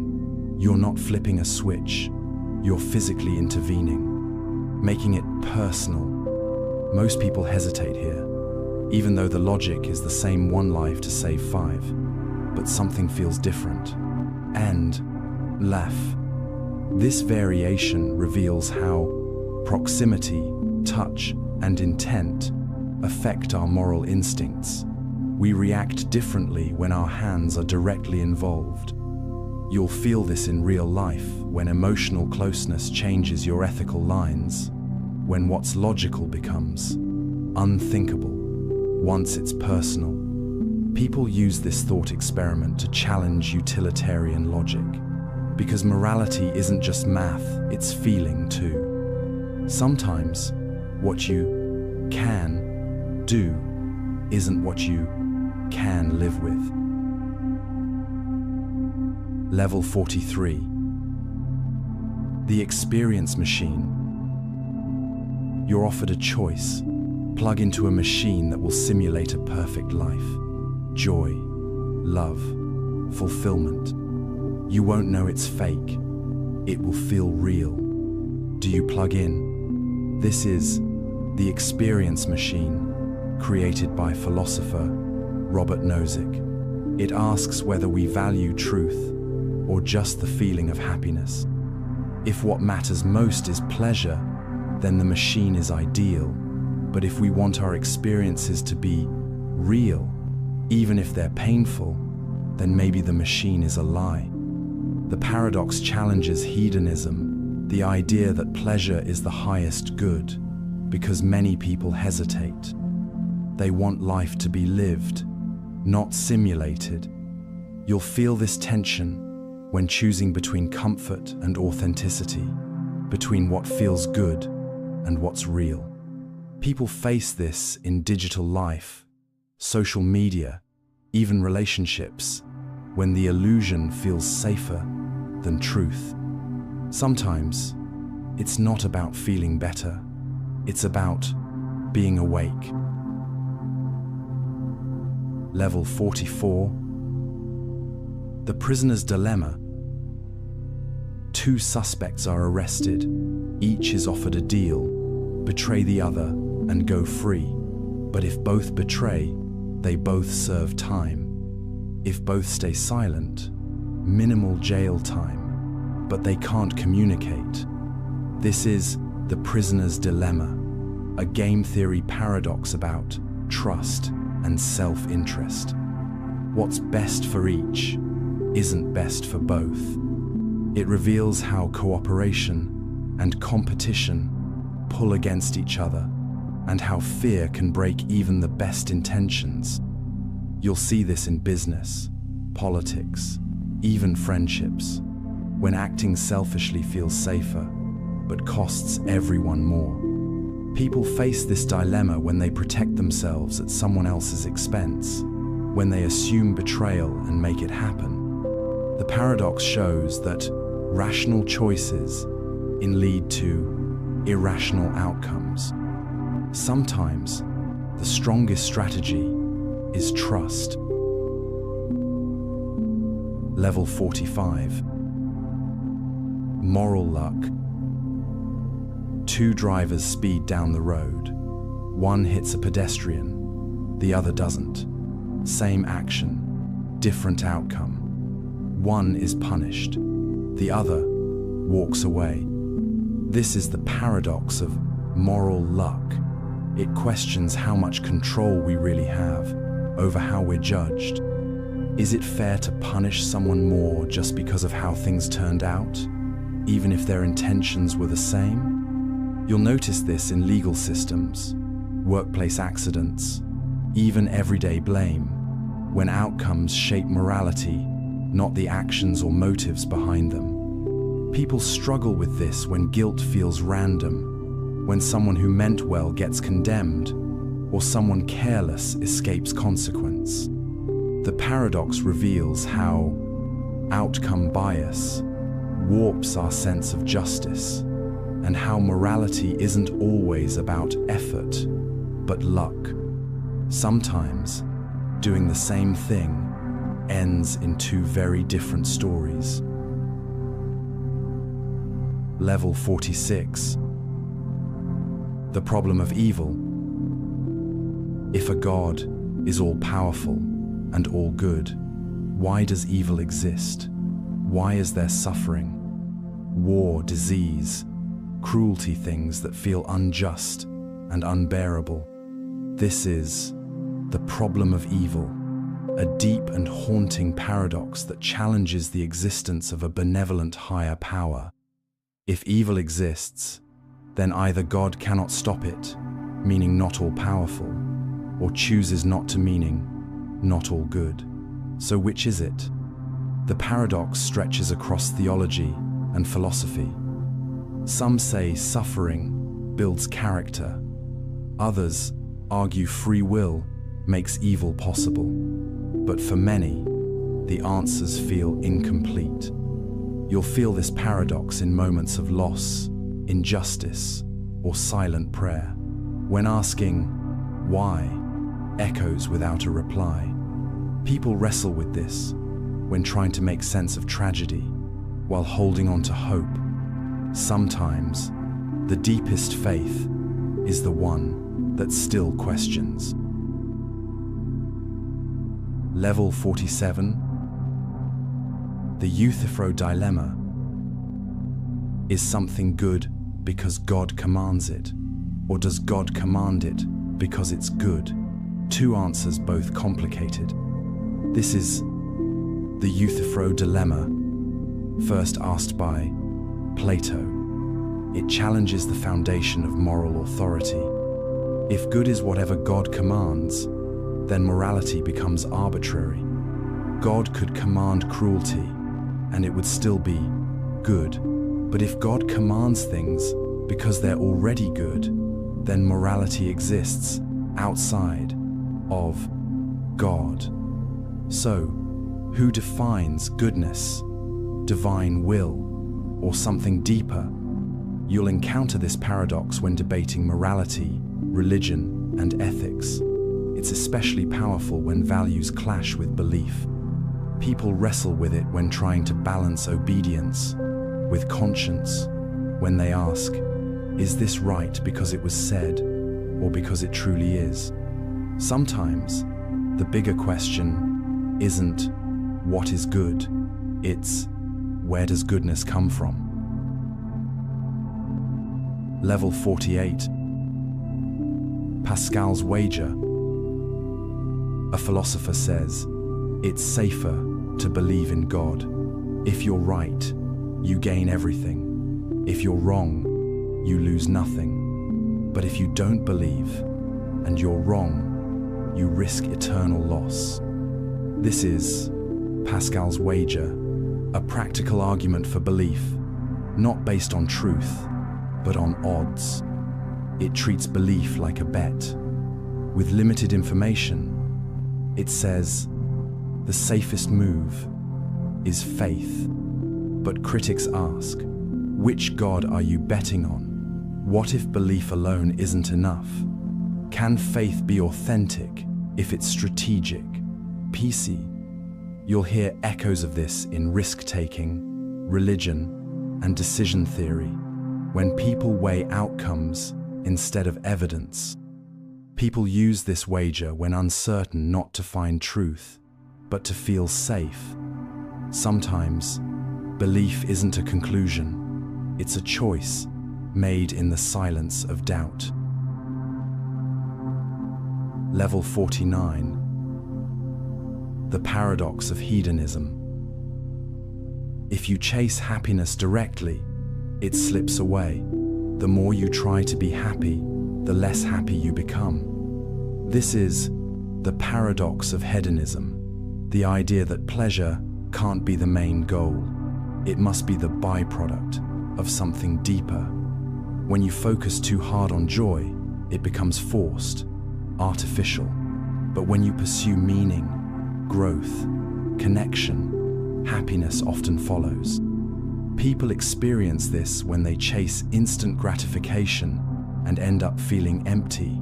You're not flipping a switch, you're physically intervening, making it personal. Most people hesitate here, even though the logic is the same: 1 life to save 5, but something feels different. And laugh. This variation reveals how proximity, touch, and intent affect our moral instincts. We react differently when our hands are directly involved. You'll feel this in real life when emotional closeness changes your ethical lines, when what's logical becomes unthinkable once it's personal. People use this thought experiment to challenge utilitarian logic, because morality isn't just math, it's feeling too. Sometimes what you can do isn't what you can live with. Level 43. The Experience Machine. You're offered a choice. Plug into a machine that will simulate a perfect life. Joy, love, fulfillment. You won't know it's fake. It will feel real. Do you plug in? This is The Experience Machine, created by philosopher Robert Nozick. It asks whether we value truth or just the feeling of happiness. If what matters most is pleasure, then the machine is ideal. But if we want our experiences to be real, even if they're painful, then maybe the machine is a lie. The paradox challenges hedonism, the idea that pleasure is the highest good, because many people hesitate. They want life to be lived, not simulated. You'll feel this tension when choosing between comfort and authenticity, between what feels good and what's real. People face this in digital life, social media, even relationships, when the illusion feels safer than truth. Sometimes, it's not about feeling better, it's about being awake. Level 44. The Prisoner's Dilemma. 2 suspects are arrested. Each is offered a deal: betray the other and go free. But if both betray, they both serve time. If both stay silent, minimal jail time. But they can't communicate. This is the Prisoner's Dilemma, a game theory paradox about trust and self-interest. What's best for each isn't best for both. It reveals how cooperation and competition pull against each other, and how fear can break even the best intentions. You'll see this in business, politics, even friendships, when acting selfishly feels safer, but costs everyone more. People face this dilemma when they protect themselves at someone else's expense, when they assume betrayal and make it happen. The paradox shows that rational choices lead to irrational outcomes. Sometimes, the strongest strategy is trust. Level 45. Moral luck. Two drivers speed down the road. One hits a pedestrian, the other doesn't. Same action, different outcome. One is punished, the other walks away. This is the paradox of moral luck. It questions how much control we really have over how we're judged. Is it fair to punish someone more just because of how things turned out, even if their intentions were the same? You'll notice this in legal systems, workplace accidents, even everyday blame, when outcomes shape morality, not the actions or motives behind them. People struggle with this when guilt feels random, when someone who meant well gets condemned, or someone careless escapes consequence. The paradox reveals how outcome bias warps our sense of justice, and how morality isn't always about effort, but luck. Sometimes, doing the same thing ends in two very different stories. Level 46. The problem of evil. If a God is all-powerful and all-good, why does evil exist? Why is there suffering, war, disease, cruelty, things that feel unjust and unbearable? This is the problem of evil, a deep and haunting paradox that challenges the existence of a benevolent higher power. If evil exists, then either God cannot stop it, meaning not all-powerful, or chooses not to, meaning not all good. So which is it? The paradox stretches across theology and philosophy. Some say suffering builds character. Others argue free will makes evil possible. But for many, the answers feel incomplete. You'll feel this paradox in moments of loss, injustice, or silent prayer. When asking, why, echoes without a reply. People wrestle with this when trying to make sense of tragedy while holding on to hope. Sometimes, the deepest faith is the one that still questions. Level 47. The Euthyphro dilemma. Is something good because God commands it, or does God command it because it's good? Two answers, both complicated. This is the Euthyphro dilemma, first asked by Plato. It challenges the foundation of moral authority. If good is whatever God commands, then morality becomes arbitrary. God could command cruelty, and it would still be good. But if God commands things because they're already good, then morality exists outside of God. So, who defines goodness, divine will, or something deeper? You'll encounter this paradox when debating morality, religion, and ethics. It's especially powerful when values clash with belief. People wrestle with it when trying to balance obedience with conscience, when they ask, is this right because it was said, or because it truly is? Sometimes, the bigger question isn't what is good, it's where does goodness come from? Level 48. Pascal's wager. A philosopher says, it's safer to believe in God. If you're right, you gain everything. If you're wrong, you lose nothing. But if you don't believe, and you're wrong, you risk eternal loss. This is Pascal's wager, a practical argument for belief, not based on truth, but on odds. It treats belief like a bet. With limited information, it says, the safest move is faith. But critics ask, which God are you betting on? What if belief alone isn't enough? Can faith be authentic if it's strategic, PC? You'll hear echoes of this in risk-taking, religion, and decision theory, when people weigh outcomes instead of evidence. People use this wager when uncertain, not to find truth, but to feel safe. Sometimes, belief isn't a conclusion, it's a choice made in the silence of doubt. Level 49. The paradox of hedonism. If you chase happiness directly, it slips away. The more you try to be happy, the less happy you become. This is the paradox of hedonism, the idea that pleasure can't be the main goal. It must be the byproduct of something deeper. When you focus too hard on joy, it becomes forced, artificial. But when you pursue meaning, growth, connection, happiness often follows. People experience this when they chase instant gratification and end up feeling empty,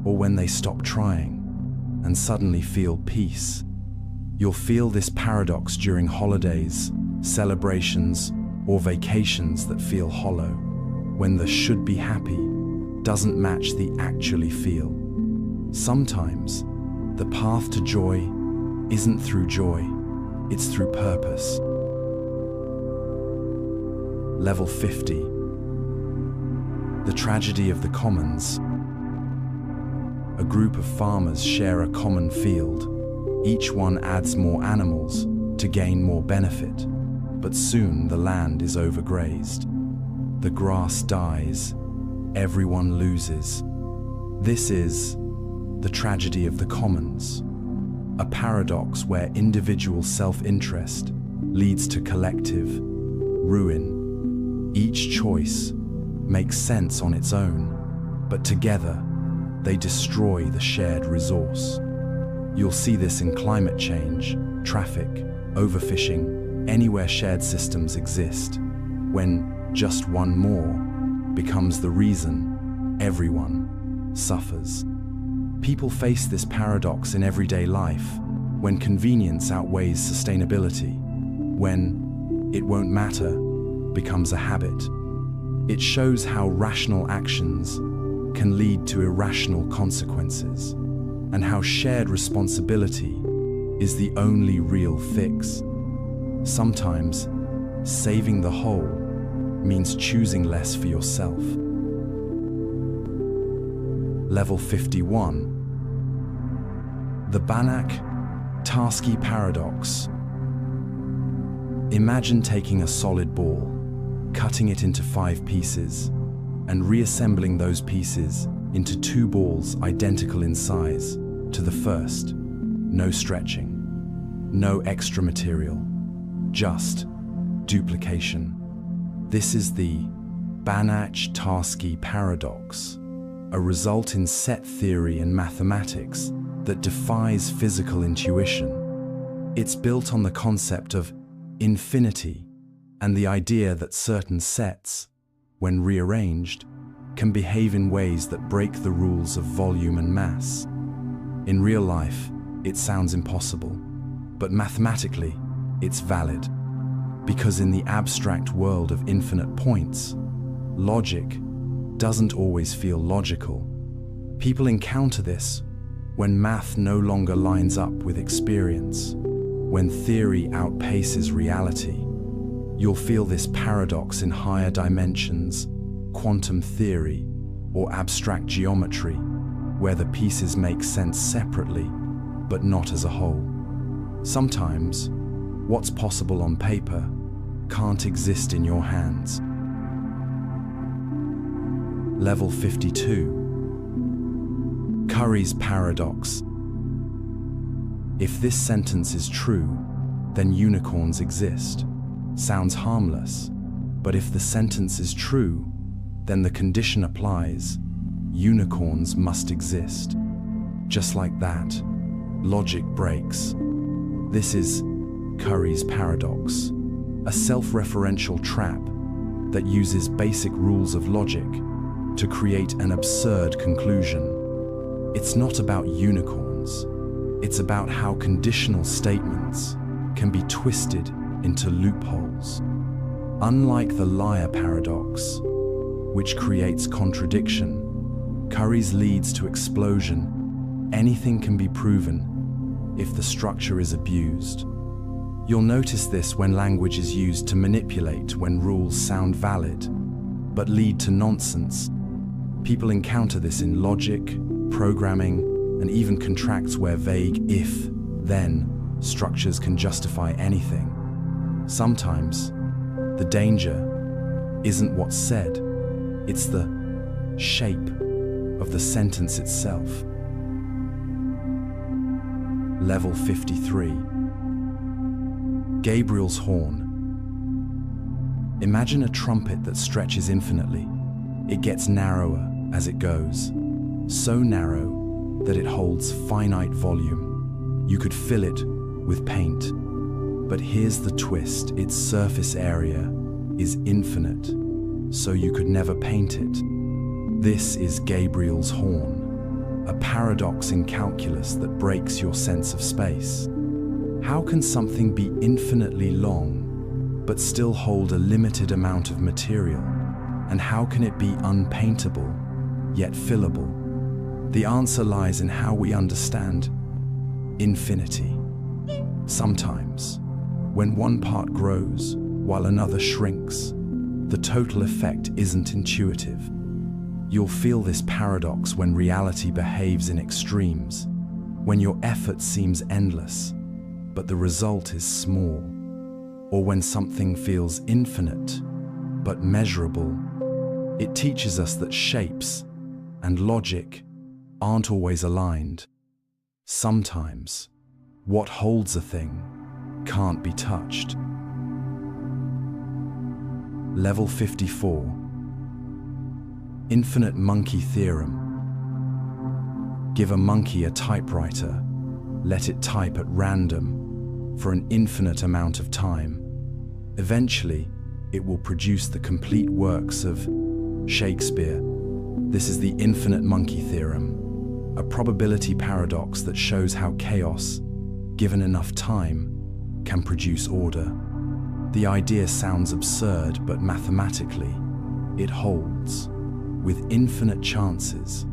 or when they stop trying and suddenly feel peace. You'll feel this paradox during holidays, celebrations, or vacations that feel hollow, when the should be happy doesn't match the actually feel. Sometimes, the path to joy isn't through joy, it's through purpose. Level 50. The tragedy of the commons. A group of farmers share a common field. Each one adds more animals to gain more benefit, but soon the land is overgrazed. The grass dies, everyone loses. This is the tragedy of the commons, a paradox where individual self-interest leads to collective ruin. Each choice makes sense on its own, but together they destroy the shared resource. You'll see this in climate change, traffic, overfishing, anywhere shared systems exist, when just one more becomes the reason everyone suffers. People face this paradox in everyday life, when convenience outweighs sustainability, when it won't matter becomes a habit. It shows how rational actions can lead to irrational consequences, and how shared responsibility is the only real fix. Sometimes, saving the whole means choosing less for yourself. Level 51. The Banach-Tarski paradox. Imagine taking a solid ball, cutting it into 5 pieces, and reassembling those pieces into 2 balls identical in size to the first. No stretching, no extra material, just duplication. This is the Banach-Tarski paradox, a result in set theory and mathematics that defies physical intuition. It's built on the concept of infinity and the idea that certain sets, when rearranged, can behave in ways that break the rules of volume and mass. In real life, it sounds impossible, but mathematically, it's valid. Because in the abstract world of infinite points, logic doesn't always feel logical. People encounter this when math no longer lines up with experience, when theory outpaces reality. You'll feel this paradox in higher dimensions, quantum theory, or abstract geometry, where the pieces make sense separately, but not as a whole. Sometimes, what's possible on paper can't exist in your hands. Level 52. Curry's paradox. If this sentence is true, then unicorns exist. Sounds harmless, but if the sentence is true, then the condition applies. Unicorns must exist. Just like that, logic breaks. This is Curry's paradox, a self-referential trap that uses basic rules of logic to create an absurd conclusion. It's not about unicorns. It's about how conditional statements can be twisted into loopholes. Unlike the liar paradox, which creates contradiction, Curry's leads to explosion. Anything can be proven if the structure is abused. You'll notice this when language is used to manipulate, when rules sound valid but lead to nonsense. People encounter this in logic, programming, and even contracts where vague if-then structures can justify anything. Sometimes, the danger isn't what's said, it's the shape of the sentence itself. Level 53. Gabriel's horn. Imagine a trumpet that stretches infinitely. It gets narrower as it goes, so narrow that it holds finite volume. You could fill it with paint. But here's the twist, its surface area is infinite, so you could never paint it. This is Gabriel's horn, a paradox in calculus that breaks your sense of space. How can something be infinitely long, but still hold a limited amount of material? And how can it be unpaintable, yet fillable? The answer lies in how we understand infinity. Sometimes, when one part grows while another shrinks, the total effect isn't intuitive. You'll feel this paradox when reality behaves in extremes, when your effort seems endless, but the result is small, or when something feels infinite, but measurable. It teaches us that shapes and logic aren't always aligned. Sometimes, what holds a thing can't be touched. Level 54. Infinite monkey theorem. Give a monkey a typewriter, let it type at random for an infinite amount of time. Eventually, it will produce the complete works of Shakespeare. This is the infinite monkey theorem, a probability paradox that shows how chaos, given enough time, can produce order. The idea sounds absurd, but mathematically, it holds. With infinite chances,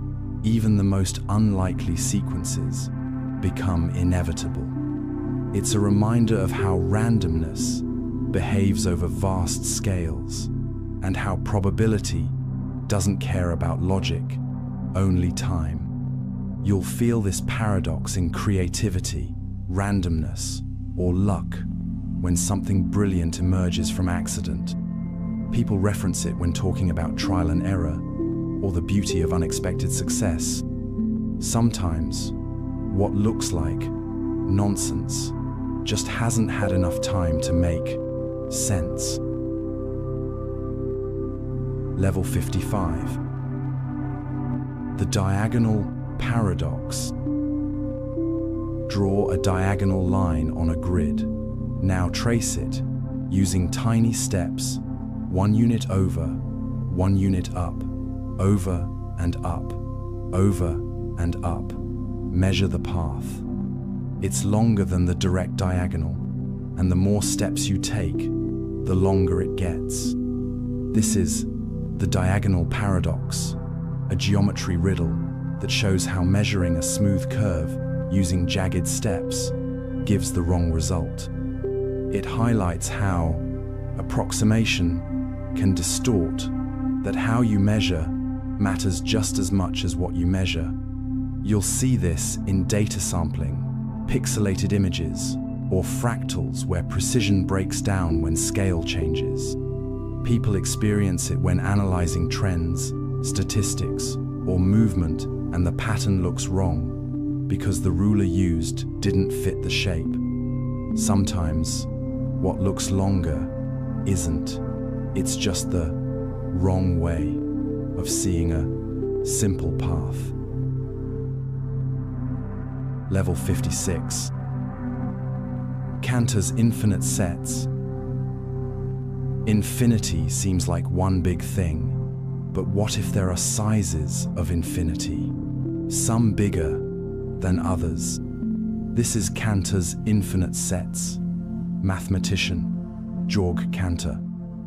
even the most unlikely sequences become inevitable. It's a reminder of how randomness behaves over vast scales, and how probability doesn't care about logic, only time. You'll feel this paradox in creativity, randomness, or luck when something brilliant emerges from accident. People reference it when talking about trial and error, or the beauty of unexpected success. Sometimes, what looks like nonsense just hasn't had enough time to make sense. Level 55. The diagonal paradox. Draw a diagonal line on a grid. Now trace it using tiny steps, 1 unit over, 1 unit up, over and up, over and up. Measure the path. It's longer than the direct diagonal, and the more steps you take, the longer it gets. This is the diagonal paradox, a geometry riddle that shows how measuring a smooth curve using jagged steps gives the wrong result. It highlights how approximation can distort, that how you measure matters just as much as what you measure. You'll see this in data sampling, pixelated images, or fractals where precision breaks down when scale changes. People experience it when analyzing trends, statistics, or movement, and the pattern looks wrong because the ruler used didn't fit the shape. Sometimes what looks longer isn't. It's just the wrong way of seeing a simple path. Level 56. Cantor's infinite sets. Infinity seems like one big thing, but what if there are sizes of infinity? Some bigger than others. This is Cantor's infinite sets. Mathematician Georg Cantor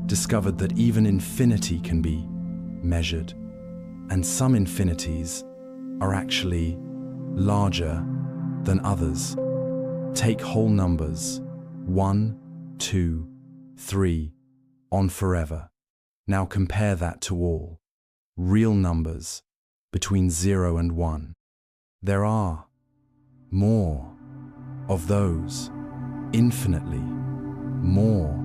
discovered that even infinity can be measured, and some infinities are actually larger than others. Take whole numbers, 1, 2, 3, on forever. Now compare that to all real numbers between 0 and 1. There are more of those, infinitely more.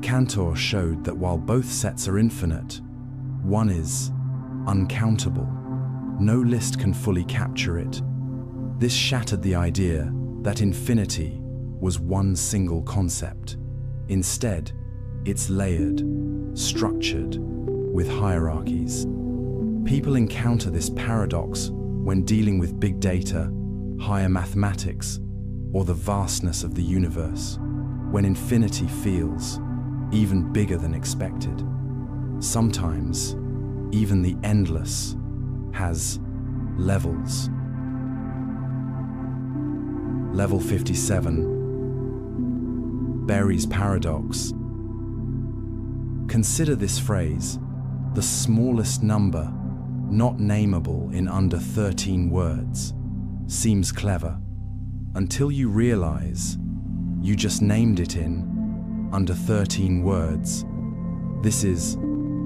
Cantor showed that while both sets are infinite, one is uncountable. No list can fully capture it. This shattered the idea that infinity was one single concept. Instead, it's layered, structured, with hierarchies. People encounter this paradox when dealing with big data, higher mathematics, or the vastness of the universe, when infinity feels even bigger than expected. Sometimes, even the endless has levels. Level 57. Berry's paradox. Consider this phrase, the smallest number, not nameable in under 13 words. Seems clever, until you realize you just named it in under 13 words. This is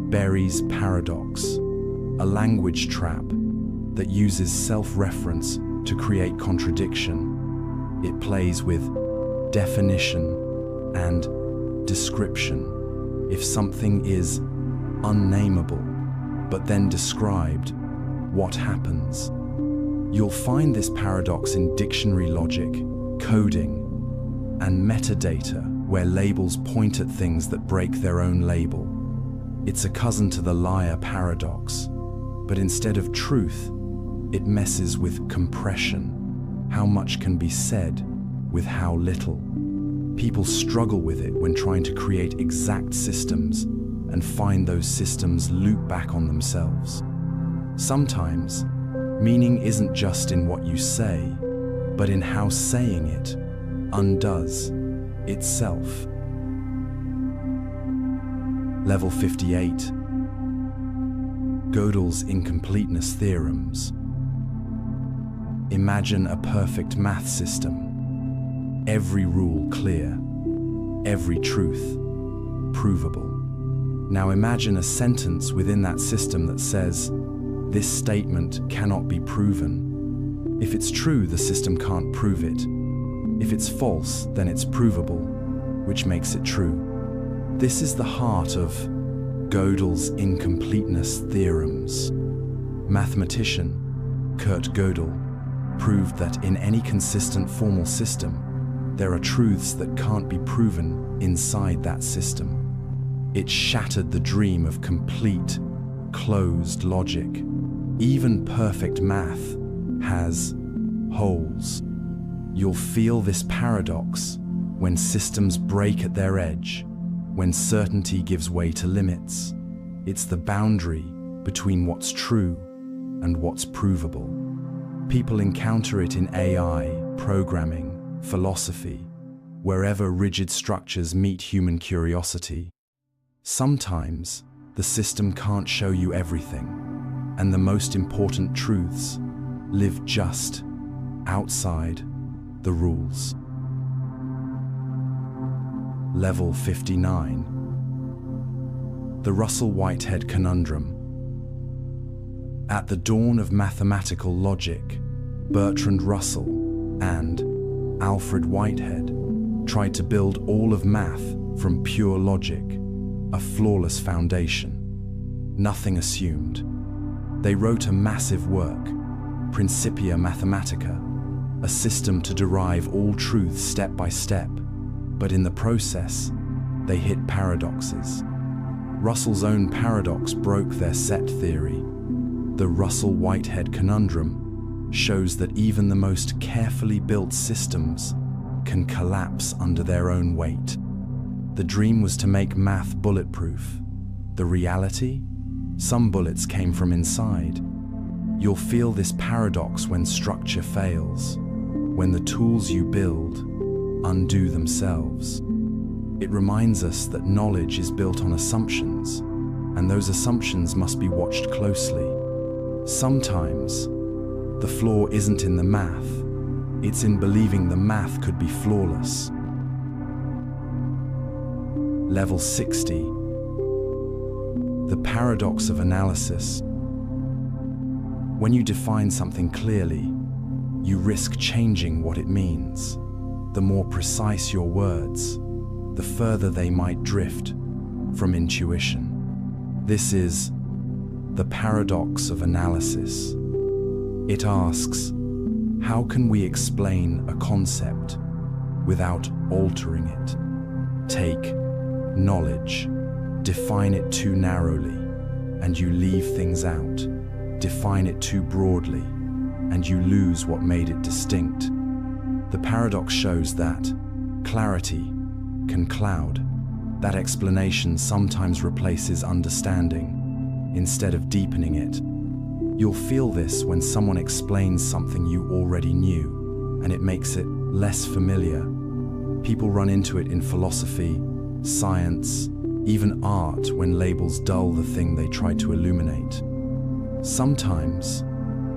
Berry's paradox, a language trap that uses self-reference to create contradiction. It plays with definition and description. If something is unnameable, but then described, what happens? You'll find this paradox in dictionary logic, coding, and metadata, where labels point at things that break their own label. It's a cousin to the liar paradox, but instead of truth, it messes with compression. How much can be said with how little? People struggle with it when trying to create exact systems and find those systems loop back on themselves. Sometimes, meaning isn't just in what you say, but in how saying it undoes itself. Level 58. Gödel's incompleteness theorems. Imagine a perfect math system. Every rule clear, every truth provable. Now imagine a sentence within that system that says, this statement cannot be proven. If it's true, the system can't prove it. If it's false, then it's provable, which makes it true. This is the heart of Gödel's incompleteness theorems. Mathematician Kurt Gödel proved that in any consistent formal system, there are truths that can't be proven inside that system. It shattered the dream of complete, closed logic. Even perfect math has holes. You'll feel this paradox when systems break at their edge, when certainty gives way to limits. It's the boundary between what's true and what's provable. People encounter it in AI, programming, philosophy, wherever rigid structures meet human curiosity. Sometimes the system can't show you everything, and the most important truths live just outside the rules. Level 59. The Russell-Whitehead conundrum. At the dawn of mathematical logic, Bertrand Russell and Alfred Whitehead tried to build all of math from pure logic, a flawless foundation. Nothing assumed, They wrote a massive work, Principia Mathematica, a system to derive all truth step by step, but in the process, they hit paradoxes. Russell's own paradox broke their set theory. The Russell-Whitehead conundrum shows that even the most carefully built systems can collapse under their own weight. The dream was to make math bulletproof. The reality? Some bullets came from inside. You'll feel this paradox when structure fails, when the tools you build undo themselves. It reminds us that knowledge is built on assumptions, and those assumptions must be watched closely. Sometimes, the flaw isn't in the math, it's in believing the math could be flawless. Level 60. The paradox of analysis. When you define something clearly, you risk changing what it means. The more precise your words, the further they might drift from intuition. This is the paradox of analysis. It asks, how can we explain a concept without altering it? Take knowledge, define it too narrowly, and you leave things out. Define it too broadly, and you lose what made it distinct. The paradox shows that clarity can cloud. That explanation sometimes replaces understanding instead of deepening it. You'll feel this when someone explains something you already knew, and it makes it less familiar. People run into it in philosophy, science, even art when labels dull the thing they try to illuminate. Sometimes,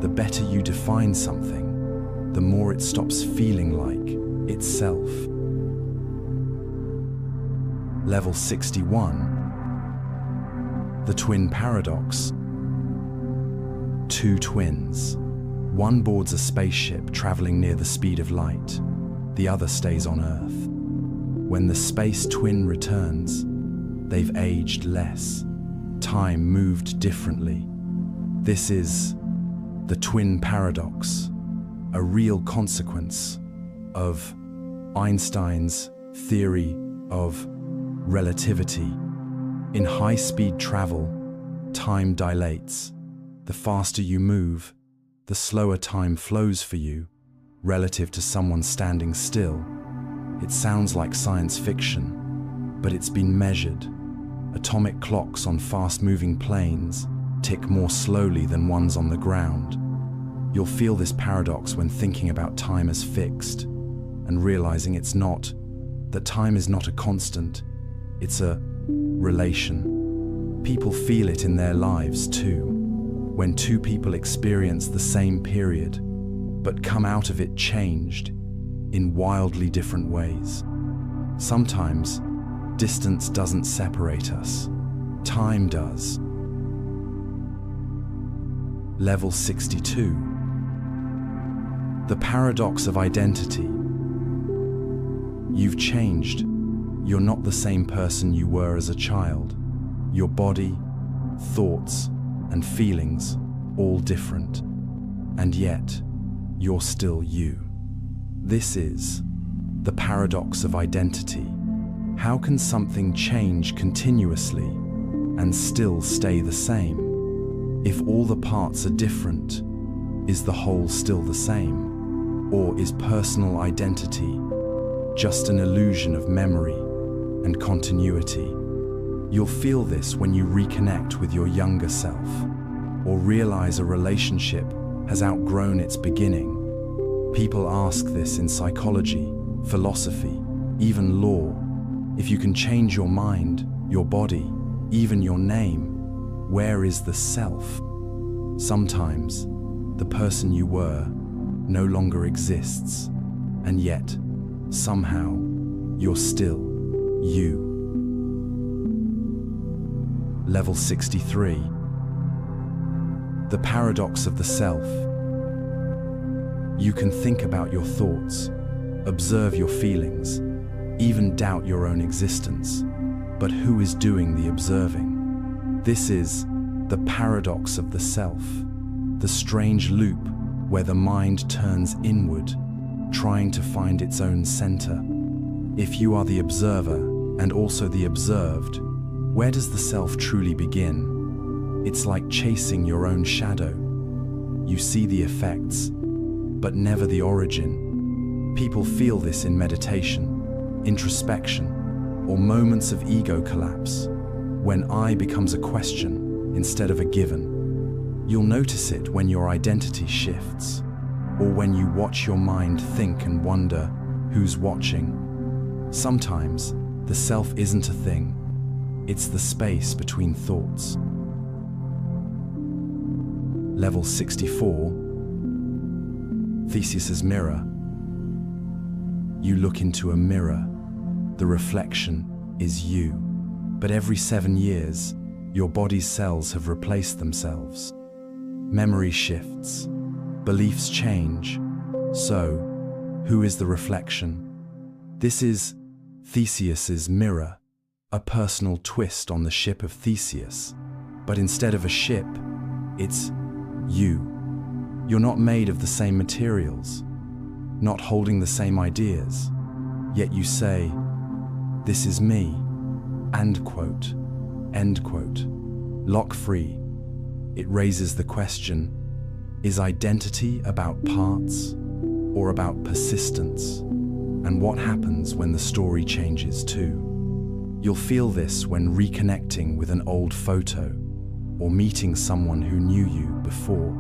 the better you define something, the more it stops feeling like itself. Level 61. The twin paradox. Two twins. One boards a spaceship traveling near the speed of light. The other stays on Earth. When the space twin returns, they've aged less. Time moved differently. This is the twin paradox, a real consequence of Einstein's theory of relativity. In high-speed travel, time dilates. The faster you move, the slower time flows for you, relative to someone standing still. It sounds like science fiction, but it's been measured. Atomic clocks on fast-moving planes tick more slowly than ones on the ground. You'll feel this paradox when thinking about time as fixed and realizing it's not, that time is not a constant, it's a relation. People feel it in their lives too, when two people experience the same period, but come out of it changed in wildly different ways. Sometimes, distance doesn't separate us, time does. Level 62. The paradox of identity. You've changed. You're not the same person you were as a child. Your body, thoughts, and feelings, all different. And yet, you're still you. This is the paradox of identity. How can something change continuously and still stay the same? If all the parts are different, is the whole still the same? Or is personal identity just an illusion of memory and continuity? You'll feel this when you reconnect with your younger self, or realize a relationship has outgrown its beginning. People ask this in psychology, philosophy, even law. If you can change your mind, your body, even your name, where is the self? Sometimes, the person you were no longer exists, and yet, somehow, you're still you. Level 63. The paradox of the self. You can think about your thoughts, observe your feelings, even doubt your own existence. But who is doing the observing? This is the paradox of the self, the strange loop where the mind turns inward, trying to find its own center. If you are the observer and also the observed, where does the self truly begin? It's like chasing your own shadow. You see the effects, but never the origin. People feel this in meditation, introspection, or moments of ego collapse, when I becomes a question instead of a given. You'll notice it when your identity shifts, or when you watch your mind think and wonder who's watching. Sometimes the self isn't a thing, it's the space between thoughts. Level 64, Theseus's mirror. You look into a mirror, the reflection is you, but every 7 years, your body's cells have replaced themselves. Memory shifts, beliefs change, so who is the reflection? This is Theseus's mirror, a personal twist on the ship of Theseus. But instead of a ship, it's you. You're not made of the same materials, not holding the same ideas, yet you say, "This is me," end quote, end quote. Lock free. It raises the question, is identity about parts or about persistence? And what happens when the story changes too? You'll feel this when reconnecting with an old photo or meeting someone who knew you before,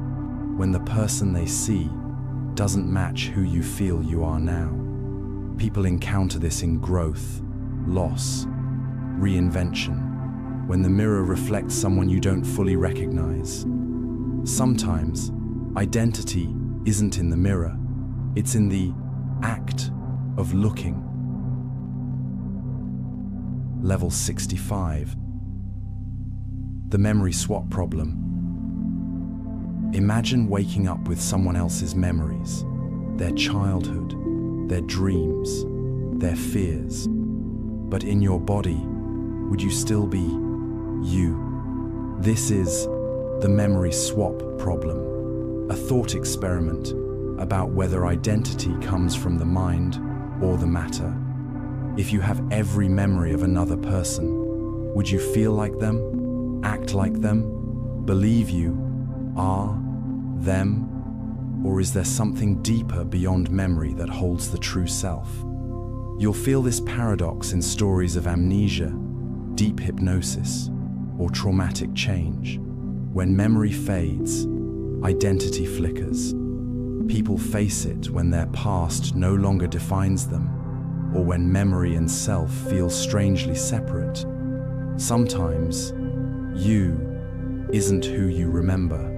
when the person they see doesn't match who you feel you are now. People encounter this in growth, loss, reinvention, when the mirror reflects someone you don't fully recognize. Sometimes, identity isn't in the mirror, it's in the act of looking. Level 65. The memory swap problem. Imagine waking up with someone else's memories, their childhood, their dreams, their fears. But in your body, would you still be you? This is the memory swap problem, a thought experiment about whether identity comes from the mind or the matter. If you have every memory of another person, would you feel like them, act like them, believe you are them? Or is there something deeper beyond memory that holds the true self? You'll feel this paradox in stories of amnesia, deep hypnosis, or traumatic change. When memory fades, identity flickers. People face it when their past no longer defines them, or when memory and self feel strangely separate. Sometimes, you isn't who you remember,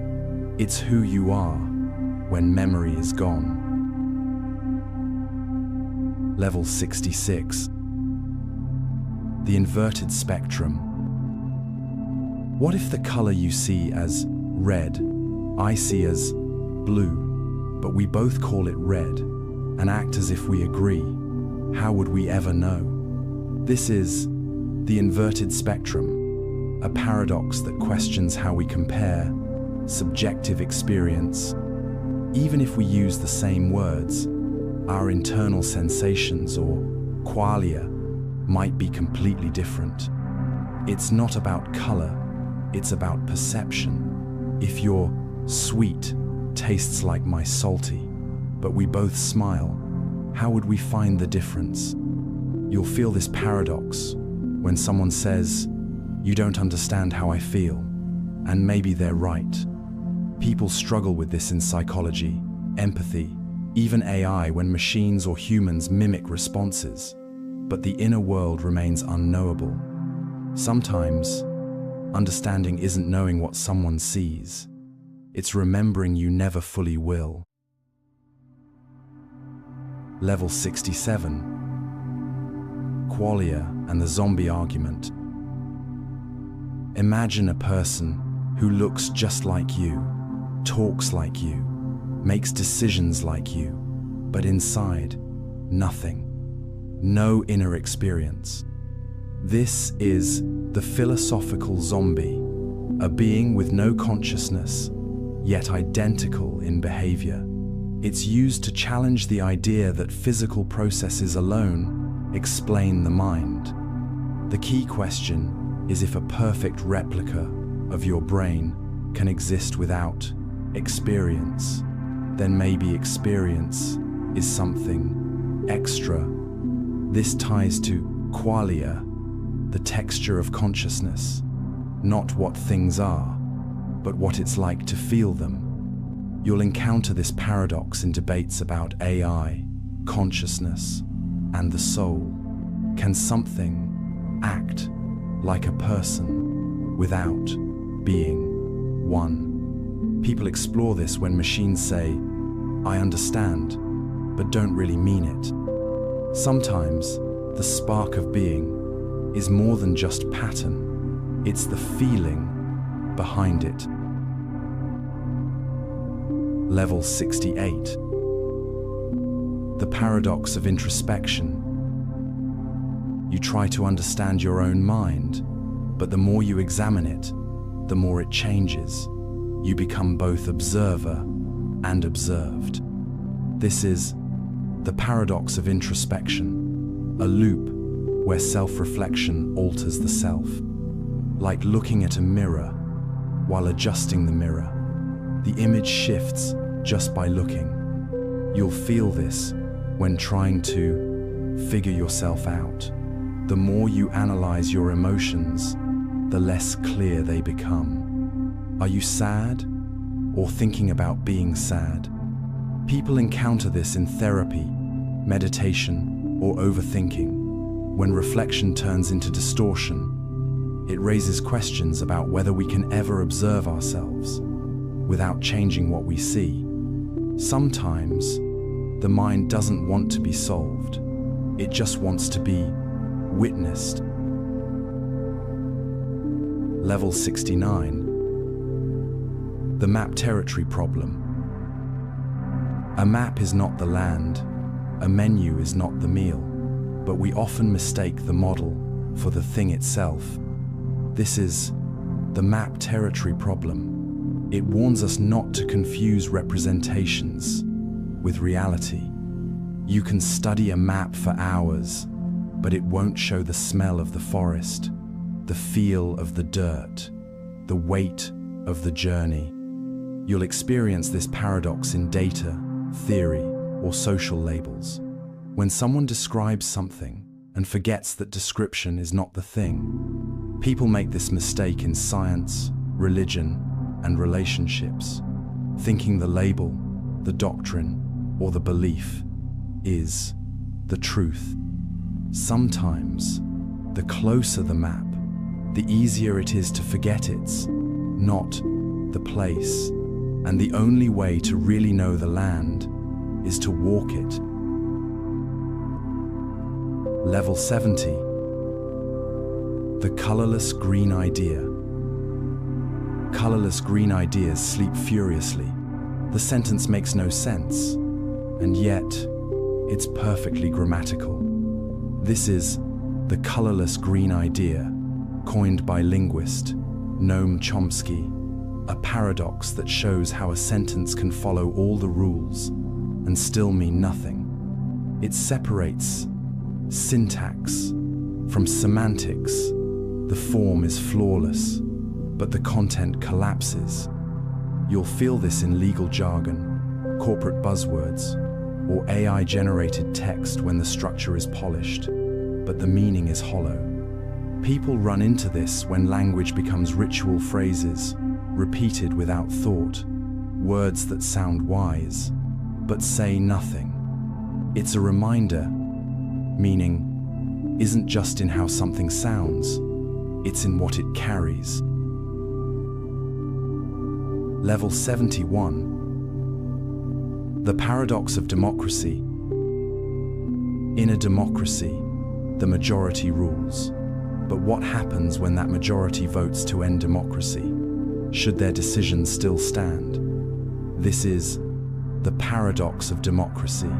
it's who you are when memory is gone. Level 66. The inverted spectrum. What if the color you see as red, I see as blue, but we both call it red and act as if we agree? How would we ever know? This is the inverted spectrum, a paradox that questions how we compare subjective experience. Even if we use the same words, our internal sensations or qualia might be completely different. It's not about color, it's about perception. If your sweet tastes like my salty, but we both smile, how would we find the difference? You'll feel this paradox when someone says, "You don't understand how I feel," and maybe they're right. People struggle with this in psychology, empathy, even AI when machines or humans mimic responses, but the inner world remains unknowable. Sometimes, understanding isn't knowing what someone sees, it's remembering you never fully will. Level 67. Qualia and the zombie argument. Imagine a person who looks just like you, talks like you, makes decisions like you, but inside, nothing. No inner experience. This is the philosophical zombie, a being with no consciousness, yet identical in behavior. It's used to challenge the idea that physical processes alone explain the mind. The key question is if a perfect replica of your brain can exist without experience, then maybe experience is something extra. This ties to qualia, the texture of consciousness, not what things are, but what it's like to feel them. You'll encounter this paradox in debates about AI, consciousness, and the soul. Can something act like a person without being one? People explore this when machines say, "I understand," but don't really mean it. Sometimes the spark of being is more than just pattern, it's the feeling behind it. Level 68. The paradox of introspection. You try to understand your own mind, but the more you examine it, the more it changes. You become both observer and observed. This is the paradox of introspection, a loop where self-reflection alters the self. Like looking at a mirror while adjusting the mirror. The image shifts just by looking. You'll feel this when trying to figure yourself out. The more you analyze your emotions, the less clear they become. Are you sad or thinking about being sad? People encounter this in therapy, meditation, or overthinking. When reflection turns into distortion, it raises questions about whether we can ever observe ourselves without changing what we see. Sometimes, the mind doesn't want to be solved. It just wants to be witnessed. Level 69. The map territory problem. A map is not the land, a menu is not the meal, but we often mistake the model for the thing itself. This is the map territory problem. It warns us not to confuse representations with reality. You can study a map for hours, but it won't show the smell of the forest, the feel of the dirt, the weight of the journey. You'll experience this paradox in data, theory, or social labels. When someone describes something and forgets that description is not the thing, people make this mistake in science, religion, and relationships, thinking the label, the doctrine, or the belief is the truth. Sometimes, the closer the map, the easier it is to forget it's not the place, and the only way to really know the land is to walk it. Level 70. The colorless green idea. Colorless green ideas sleep furiously. The sentence makes no sense, and yet it's perfectly grammatical. This is the colorless green idea, coined by linguist Noam Chomsky, a paradox that shows how a sentence can follow all the rules and still mean nothing. It separates syntax from semantics. The form is flawless, but the content collapses. You'll feel this in legal jargon, corporate buzzwords, or AI-generated text when the structure is polished, but the meaning is hollow. People run into this when language becomes ritual phrases, repeated without thought, words that sound wise, but say nothing. It's a reminder, meaning isn't just in how something sounds, it's in what it carries. Level 71. The paradox of democracy. In a democracy, the majority rules. But what happens when that majority votes to end democracy? Should their decisions still stand? This is the paradox of democracy.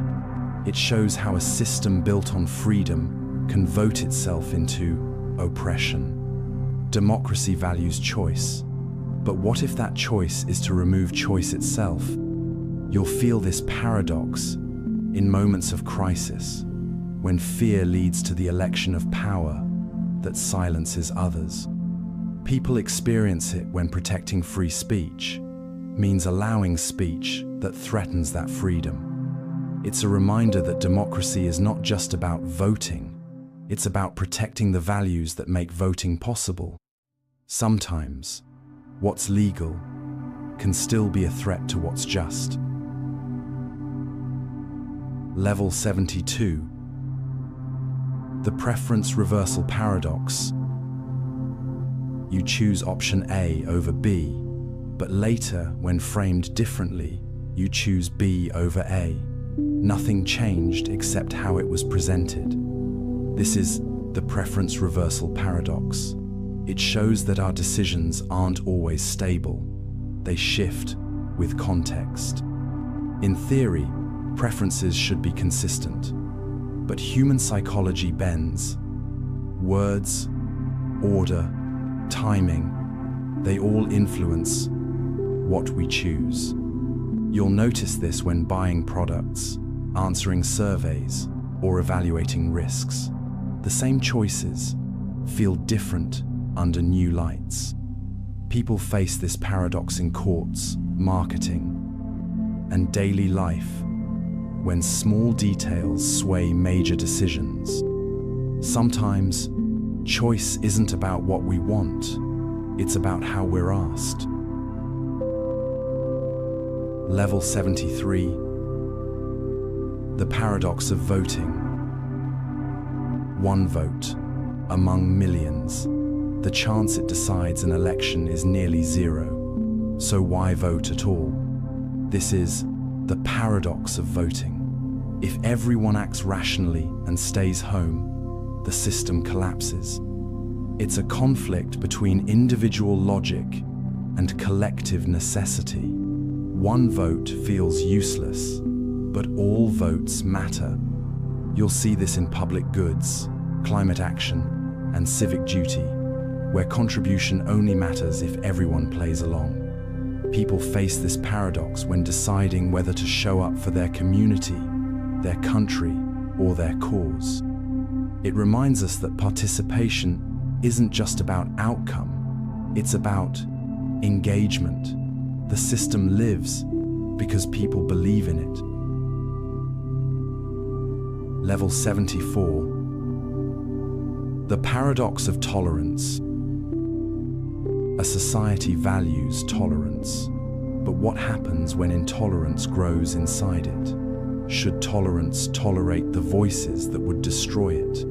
It shows how a system built on freedom can vote itself into oppression. Democracy values choice, But what if that choice is to remove choice itself? You'll feel this paradox in moments of crisis, when fear leads to the election of power that silences others. People experience it when protecting free speech means allowing speech that threatens that freedom. It's a reminder that democracy is not just about voting, it's about protecting the values that make voting possible. Sometimes, what's legal can still be a threat to what's just. Level 72. The preference reversal paradox. You choose option A over B, but later, when framed differently, you choose B over A. Nothing changed except how it was presented. This is the preference reversal paradox. It shows that our decisions aren't always stable. They shift with context. In theory, preferences should be consistent, but human psychology bends. Words, order, timing, they all influence what we choose. You'll notice this when buying products, answering surveys, or evaluating risks. The same choices feel different under new lights. People face this paradox in courts, marketing, and daily life, when small details sway major decisions. Sometimes, choice isn't about what we want, it's about how we're asked. Level 73. The paradox of voting. One vote among millions. The chance it decides an election is nearly zero. So why vote at all? This is the paradox of voting. If everyone acts rationally and stays home, the system collapses. It's a conflict between individual logic and collective necessity. One vote feels useless, but all votes matter. You'll see this in public goods, climate action, and civic duty, where contribution only matters if everyone plays along. People face this paradox when deciding whether to show up for their community, their country, or their cause. It reminds us that participation isn't just about outcome, it's about engagement. The system lives because people believe in it. Level 74. The paradox of tolerance. A society values tolerance, but what happens when intolerance grows inside it? Should tolerance tolerate the voices that would destroy it?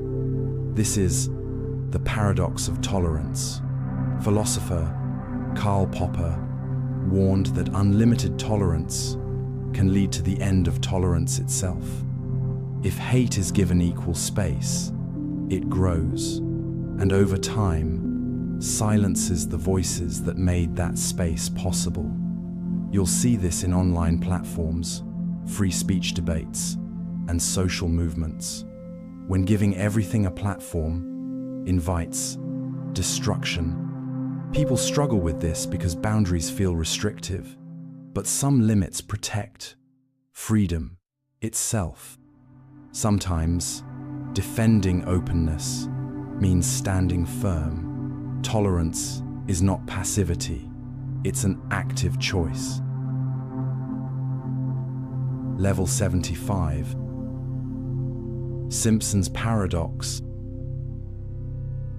This is the paradox of tolerance. Philosopher Karl Popper warned that unlimited tolerance can lead to the end of tolerance itself. If hate is given equal space, it grows, and over time, silences the voices that made that space possible. You'll see this in online platforms, free speech debates, and social movements. When giving everything a platform invites destruction. People struggle with this because boundaries feel restrictive, but some limits protect freedom itself. Sometimes, defending openness means standing firm. Tolerance is not passivity, it's an active choice. Level 75. Simpson's paradox.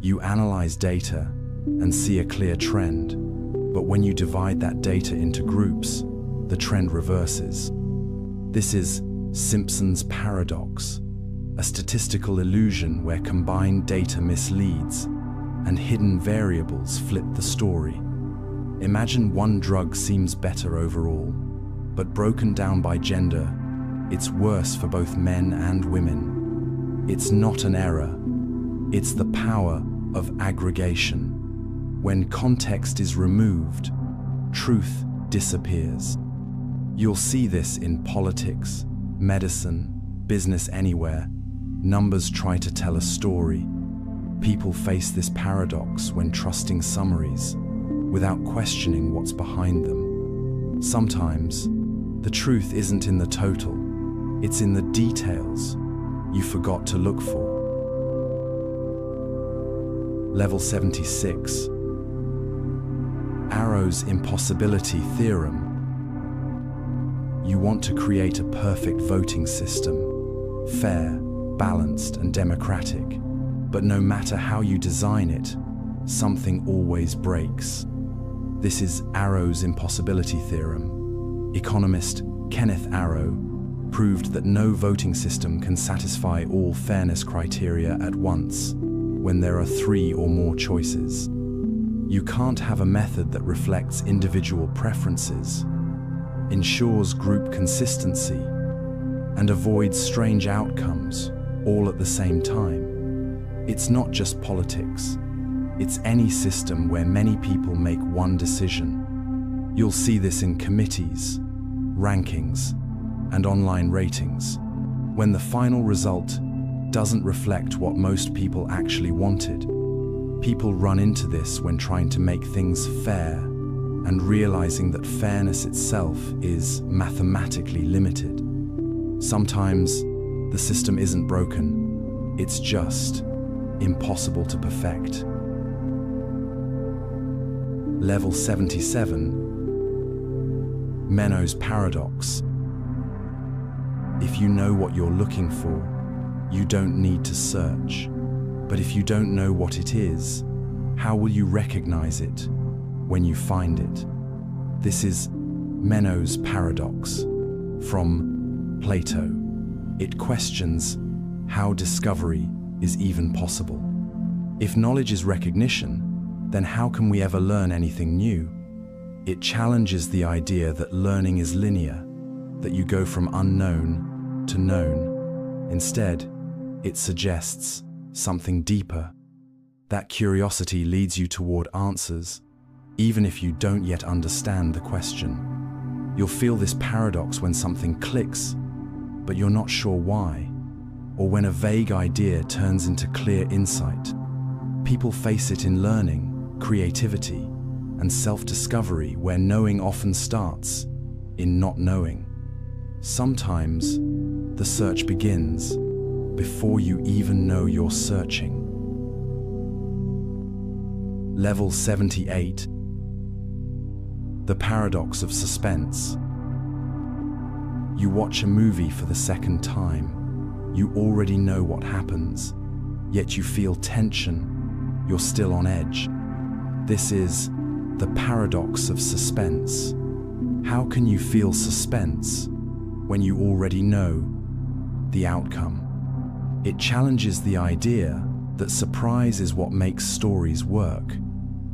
You analyze data and see a clear trend, but when you divide that data into groups, the trend reverses. This is Simpson's paradox, a statistical illusion where combined data misleads and hidden variables flip the story. Imagine one drug seems better overall, but broken down by gender, it's worse for both men and women. It's not an error, it's the power of aggregation. When context is removed, truth disappears. You'll see this in politics, medicine, business anywhere. Numbers try to tell a story. People face this paradox when trusting summaries. without questioning what's behind them. Sometimes, the truth isn't in the total, it's in the details you forgot to look for. Level 76. Arrow's impossibility theorem. You want to create a perfect voting system, fair, balanced, and democratic. But no matter how you design it, something always breaks. This is Arrow's impossibility theorem. Economist Kenneth Arrow proved that no voting system can satisfy all fairness criteria at once when there are 3 or more choices. You can't have a method that reflects individual preferences, ensures group consistency, and avoids strange outcomes all at the same time. It's not just politics. It's any system where many people make one decision. You'll see this in committees, rankings, and online ratings, when the final result doesn't reflect what most people actually wanted. People run into this when trying to make things fair and realizing that fairness itself is mathematically limited. Sometimes the system isn't broken, it's just impossible to perfect. Level 77. Menno's paradox. If you know what you're looking for, you don't need to search. But if you don't know what it is, how will you recognize it when you find it? This is Menno's paradox from Plato. It questions how discovery is even possible. If knowledge is recognition, then how can we ever learn anything new? It challenges the idea that learning is linear, that you go from unknown to known. Instead, it suggests something deeper. That curiosity leads you toward answers, even if you don't yet understand the question. You'll feel this paradox when something clicks, but you're not sure why, or when a vague idea turns into clear insight. People face it in learning, creativity, and self-discovery, where knowing often starts in not knowing. Sometimes the search begins before you even know you're searching. Level 78. The paradox of suspense. You watch a movie for the second time. You already know what happens, yet you feel tension. You're still on edge. This is the paradox of suspense. How can you feel suspense when you already know the outcome? It challenges the idea that surprise is what makes stories work,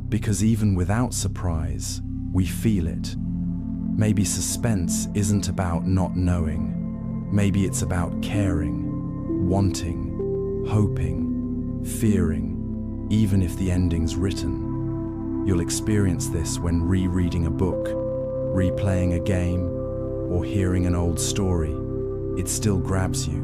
because even without surprise, we feel it. Maybe suspense isn't about not knowing. Maybe it's about caring, wanting, hoping, fearing, even if the ending's written. You'll experience this when rereading a book, replaying a game, or hearing an old story. It still grabs you.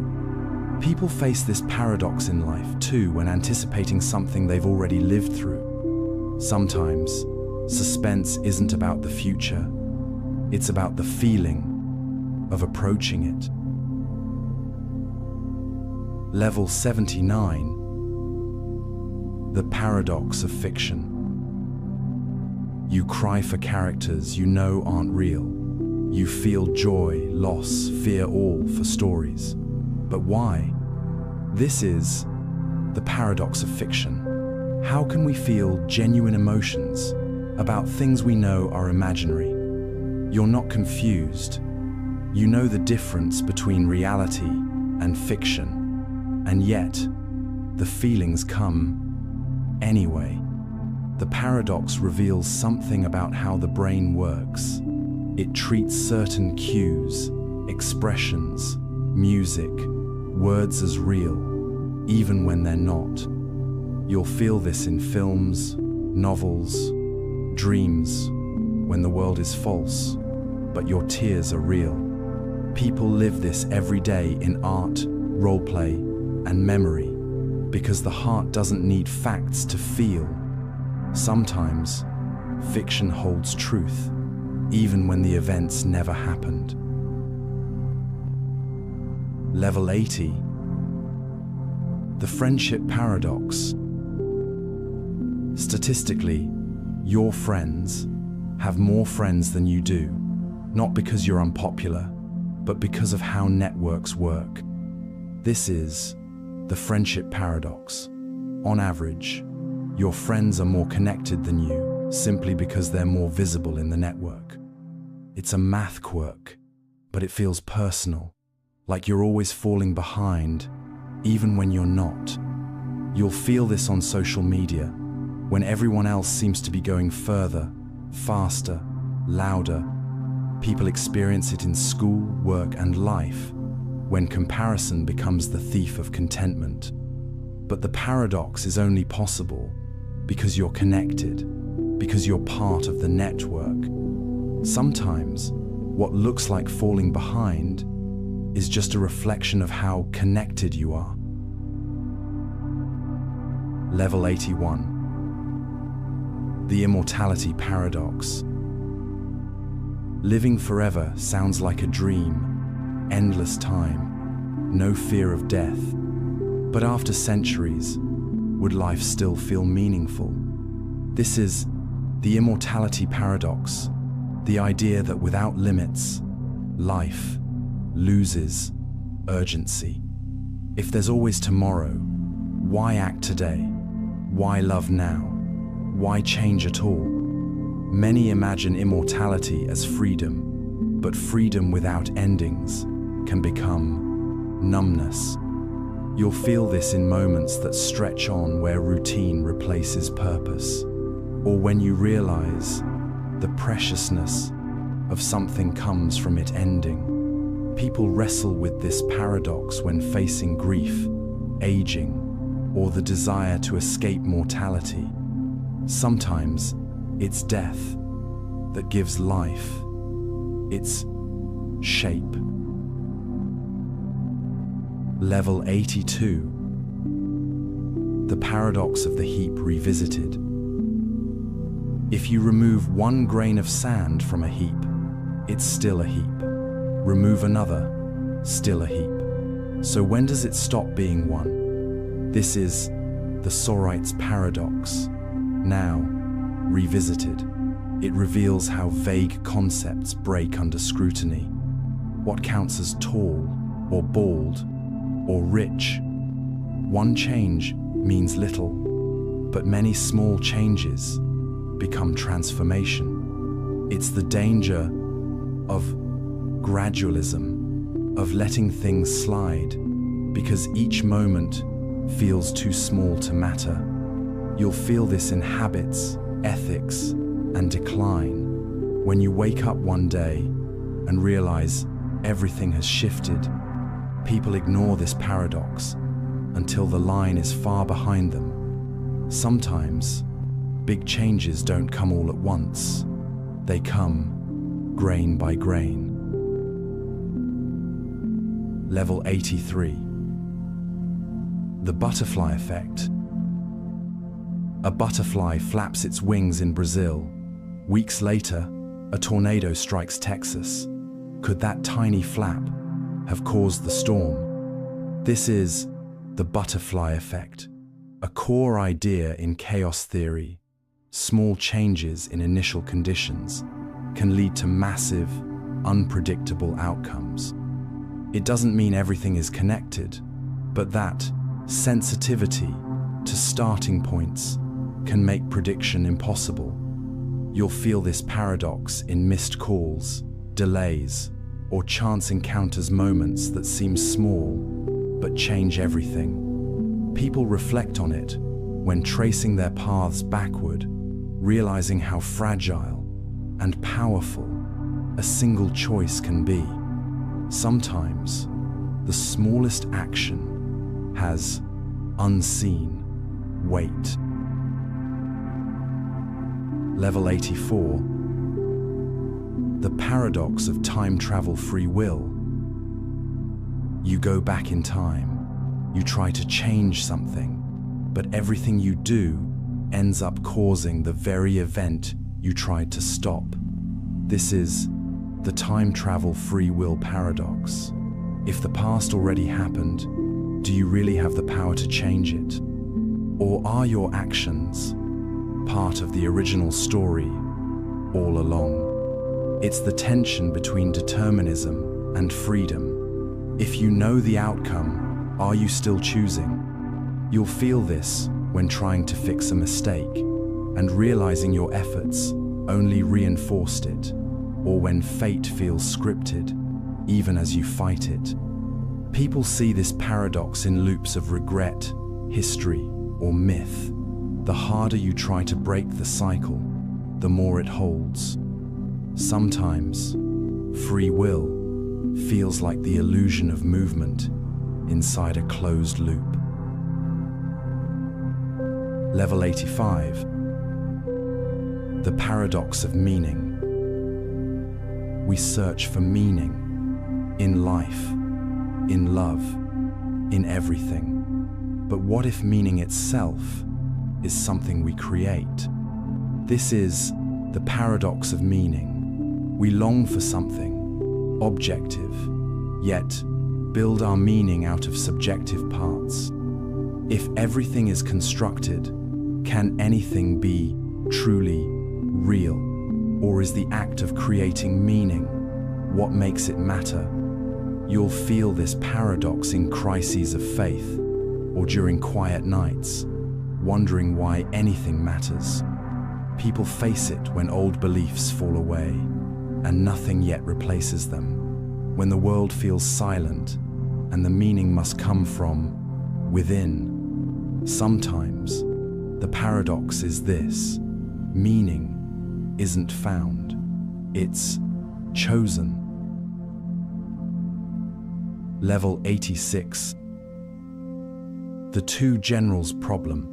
People face this paradox in life too when anticipating something they've already lived through. Sometimes, suspense isn't about the future. It's about the feeling of approaching it. Level 79. The paradox of fiction. You cry for characters you know aren't real. You feel joy, loss, fear, all for stories. But why? This is the paradox of fiction. How can we feel genuine emotions about things we know are imaginary? You're not confused. You know the difference between reality and fiction, and yet the feelings come anyway. The paradox reveals something about how the brain works. It treats certain cues, expressions, music, words as real, even when they're not. You'll feel this in films, novels, dreams, when the world is false, but your tears are real. People live this every day in art, roleplay, and memory, because the heart doesn't need facts to feel. Sometimes, fiction holds truth, even when the events never happened. Level 80. The friendship paradox. Statistically, your friends have more friends than you do, not because you're unpopular, but because of how networks work. This is the friendship paradox. On average, your friends are more connected than you simply because they're more visible in the network. It's a math quirk, but it feels personal, like you're always falling behind, even when you're not. You'll feel this on social media, when everyone else seems to be going further, faster, louder. People experience it in school, work, and life, when comparison becomes the thief of contentment. But the paradox is only possible because you're connected, because you're part of the network. Sometimes, what looks like falling behind is just a reflection of how connected you are. Level 81. The immortality paradox. Living forever sounds like a dream, endless time, no fear of death. But after centuries, would life still feel meaningful? This is the immortality paradox, the idea that without limits, life loses urgency. If there's always tomorrow, why act today? Why love now? Why change at all? Many imagine immortality as freedom, but freedom without endings can become numbness. You'll feel this in moments that stretch on where routine replaces purpose, or when you realize the preciousness of something comes from it ending. People wrestle with this paradox when facing grief, aging, or the desire to escape mortality. Sometimes it's death that gives life its shape. Level 82. The paradox of the heap revisited. If you remove one grain of sand from a heap, it's still a heap. Remove another, still a heap. So when does it stop being one? This is the Sorite's paradox. Now, revisited, it reveals how vague concepts break under scrutiny. What counts as tall, or bald, or rich? One change means little, but many small changes become transformation. It's the danger of gradualism, of letting things slide, because each moment feels too small to matter. You'll feel this in habits, ethics, and decline. When you wake up one day and realize everything has shifted, people ignore this paradox until the line is far behind them. Sometimes, big changes don't come all at once. They come grain by grain. Level 83. The butterfly effect. A butterfly flaps its wings in Brazil. Weeks later, a tornado strikes Texas. Could that tiny flap have caused the storm? This is the butterfly effect, a core idea in chaos theory. Small changes in initial conditions can lead to massive, unpredictable outcomes. It doesn't mean everything is connected, but that sensitivity to starting points can make prediction impossible. You'll feel this paradox in missed calls, delays, or chance encounters, moments that seem small but change everything. People reflect on it when tracing their paths backward, realizing how fragile and powerful a single choice can be. Sometimes, the smallest action has unseen weight. Level 84. The paradox of time travel free will. You go back in time, you try to change something, but everything you do ends up causing the very event you tried to stop. This is the time travel free will paradox. If the past already happened, do you really have the power to change it? Or are your actions part of the original story all along? It's the tension between determinism and freedom. If you know the outcome, are you still choosing? You'll feel this when trying to fix a mistake and realizing your efforts only reinforced it, or when fate feels scripted, even as you fight it. People see this paradox in loops of regret, history, or myth. The harder you try to break the cycle, the more it holds. Sometimes, free will feels like the illusion of movement inside a closed loop. Level 85. The paradox of meaning. We search for meaning in life, in love, in everything. But what if meaning itself is something we create? This is the paradox of meaning. We long for something objective, yet build our meaning out of subjective parts. If everything is constructed, can anything be truly real? Or is the act of creating meaning what makes it matter? You'll feel this paradox in crises of faith or during quiet nights, wondering why anything matters. People face it when old beliefs fall away and nothing yet replaces them. When the world feels silent and the meaning must come from within. Sometimes the paradox is this: meaning isn't found, it's chosen. Level 86. The two generals problem.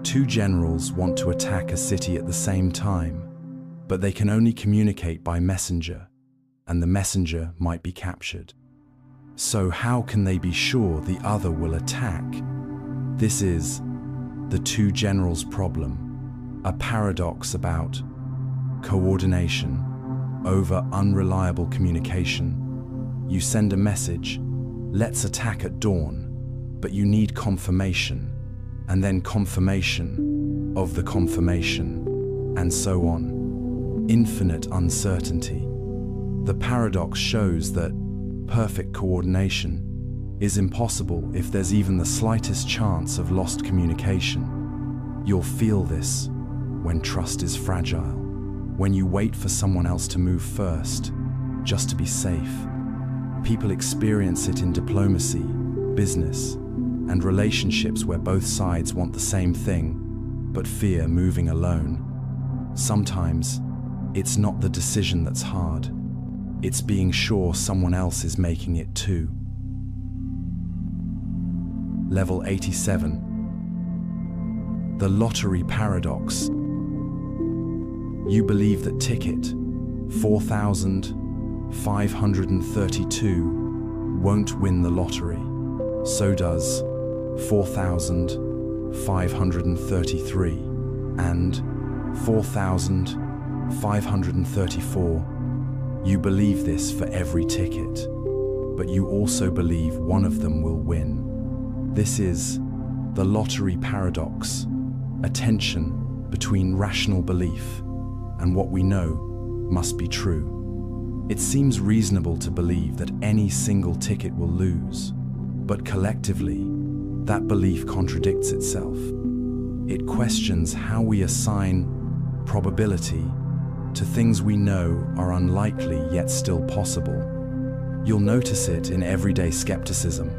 Two generals want to attack a city at the same time, but they can only communicate by messenger, and the messenger might be captured. So how can they be sure the other will attack? This is the two generals problem. A paradox about coordination over unreliable communication. You send a message, let's attack at dawn, but you need confirmation, and then confirmation of the confirmation, and so on. Infinite uncertainty. The paradox shows that perfect coordination is impossible if there's even the slightest chance of lost communication. You'll feel this when trust is fragile, when you wait for someone else to move first, just to be safe. People experience it in diplomacy, business, and relationships where both sides want the same thing, but fear moving alone. Sometimes, it's not the decision that's hard. It's being sure someone else is making it too. Level 87. The lottery paradox. You believe that ticket 4,532 won't win the lottery. So does 4,533 and 4,534. You believe this for every ticket, but you also believe one of them will win. This is the lottery paradox, a tension between rational belief and what we know must be true. It seems reasonable to believe that any single ticket will lose, but collectively, that belief contradicts itself. It questions how we assign probability to things we know are unlikely yet still possible. You'll notice it in everyday skepticism,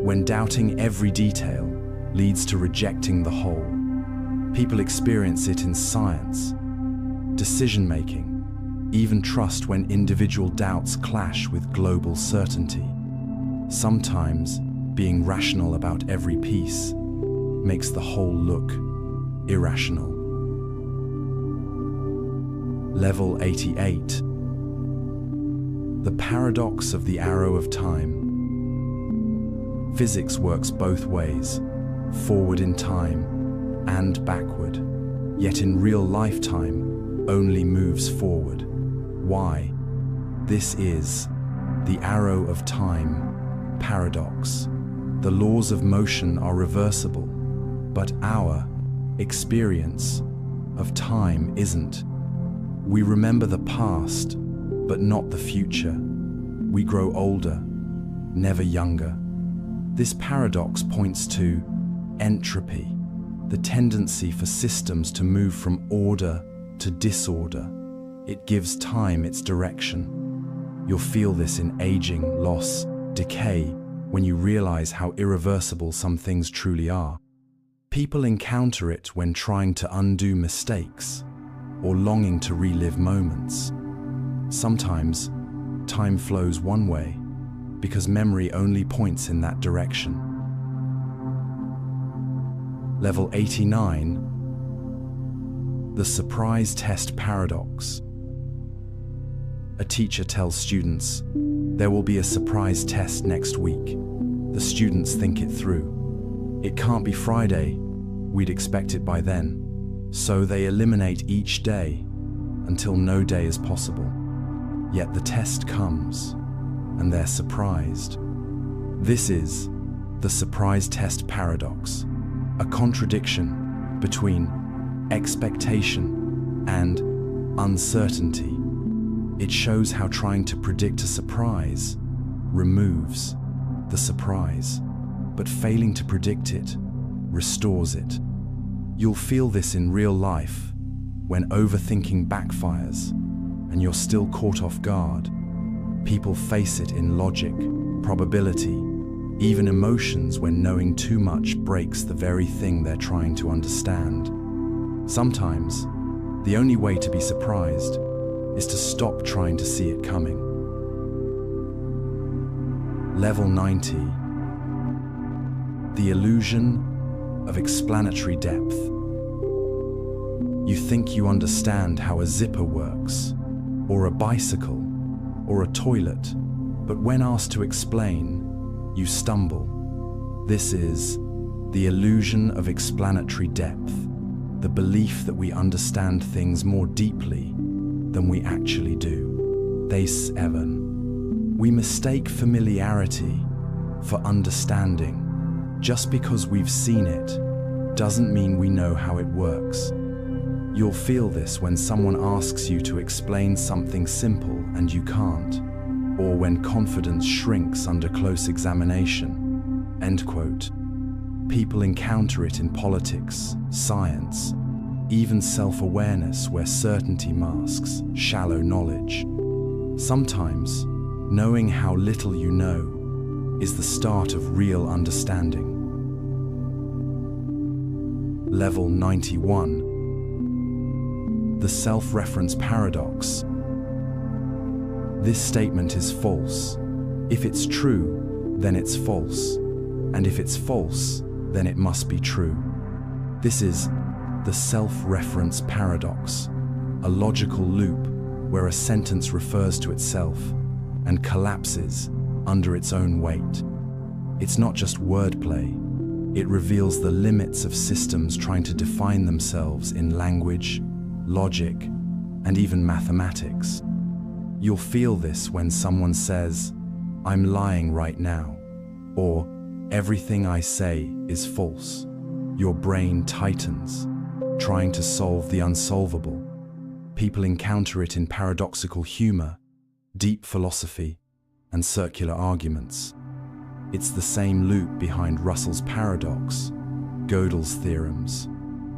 when doubting every detail leads to rejecting the whole. People experience it in science, decision-making, even trust when individual doubts clash with global certainty. Sometimes, being rational about every piece makes the whole look irrational. Level 88. The paradox of the arrow of time. Physics works both ways, forward in time and backward. yet in real lifetime only moves forward. Why? This is the arrow of time paradox. The laws of motion are reversible, but our experience of time isn't. We remember the past, but not the future. We grow older, never younger. This paradox points to entropy, the tendency for systems to move from order to disorder. It gives time its direction. You'll feel this in aging, loss, decay, when you realize how irreversible some things truly are. People encounter it when trying to undo mistakes or longing to relive moments. Sometimes, time flows one way because memory only points in that direction. Level 89, the surprise test paradox. A teacher tells students, there will be a surprise test next week. The students think it through. It can't be Friday, we'd expect it by then. So they eliminate each day until no day is possible. Yet the test comes, and they're surprised. This is the surprise test paradox, a contradiction between expectation and uncertainty. It shows how trying to predict a surprise removes the surprise, but failing to predict it restores it. You'll feel this in real life when overthinking backfires and you're still caught off guard. People face it in logic, probability, even emotions when knowing too much breaks the very thing they're trying to understand. Sometimes, the only way to be surprised is to stop trying to see it coming. Level 90. The illusion of explanatory depth. You think you understand how a zipper works, or a bicycle, or a toilet, but when asked to explain, you stumble. This is the illusion of explanatory depth, the belief that we understand things more deeply than we actually do. Day 7. We mistake familiarity for understanding. Just because we've seen it doesn't mean we know how it works. You'll feel this when someone asks you to explain something simple and you can't, or when confidence shrinks under close examination. End quote. People encounter it in politics, science, even self-awareness where certainty masks shallow knowledge. Sometimes, knowing how little you know is the start of real understanding. Level 91. The self-reference paradox. This statement is false. If it's true, then it's false. And if it's false, then it must be true. This is the self-reference paradox, a logical loop where a sentence refers to itself and collapses under its own weight. It's not just wordplay. It reveals the limits of systems trying to define themselves in language, logic, and even mathematics. You'll feel this when someone says, "I'm lying right now," or "Everything I say is false." Your brain tightens, trying to solve the unsolvable. People encounter it in paradoxical humor, deep philosophy, and circular arguments. It's the same loop behind Russell's paradox, Gödel's theorems,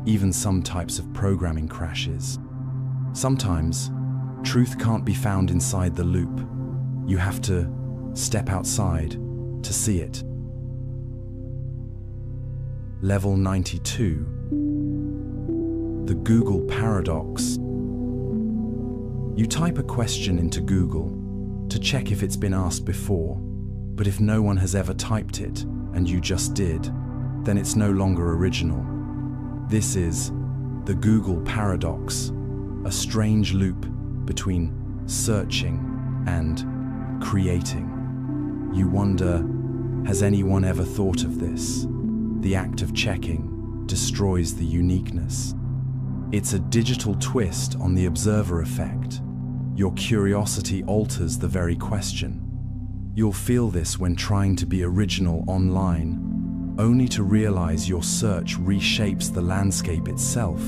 even some types of programming crashes. Sometimes, truth can't be found inside the loop. You have to step outside to see it. Level 92. The Google paradox. You type a question into Google to check if it's been asked before, but if no one has ever typed it and you just did, then it's no longer original. This is the Google paradox, a strange loop between searching and creating. You wonder, has anyone ever thought of this? The act of checking destroys the uniqueness. It's a digital twist on the observer effect. Your curiosity alters the very question. You'll feel this when trying to be original online, only to realize your search reshapes the landscape itself.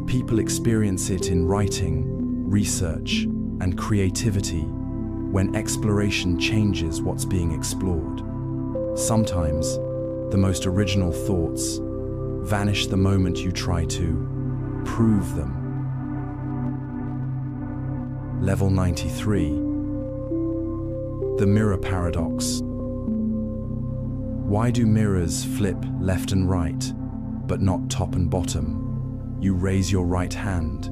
People experience it in writing, research, and creativity when exploration changes what's being explored. Sometimes, the most original thoughts vanish the moment you try to prove them. Level 93. The mirror paradox. Why do mirrors flip left and right, but not top and bottom? You raise your right hand,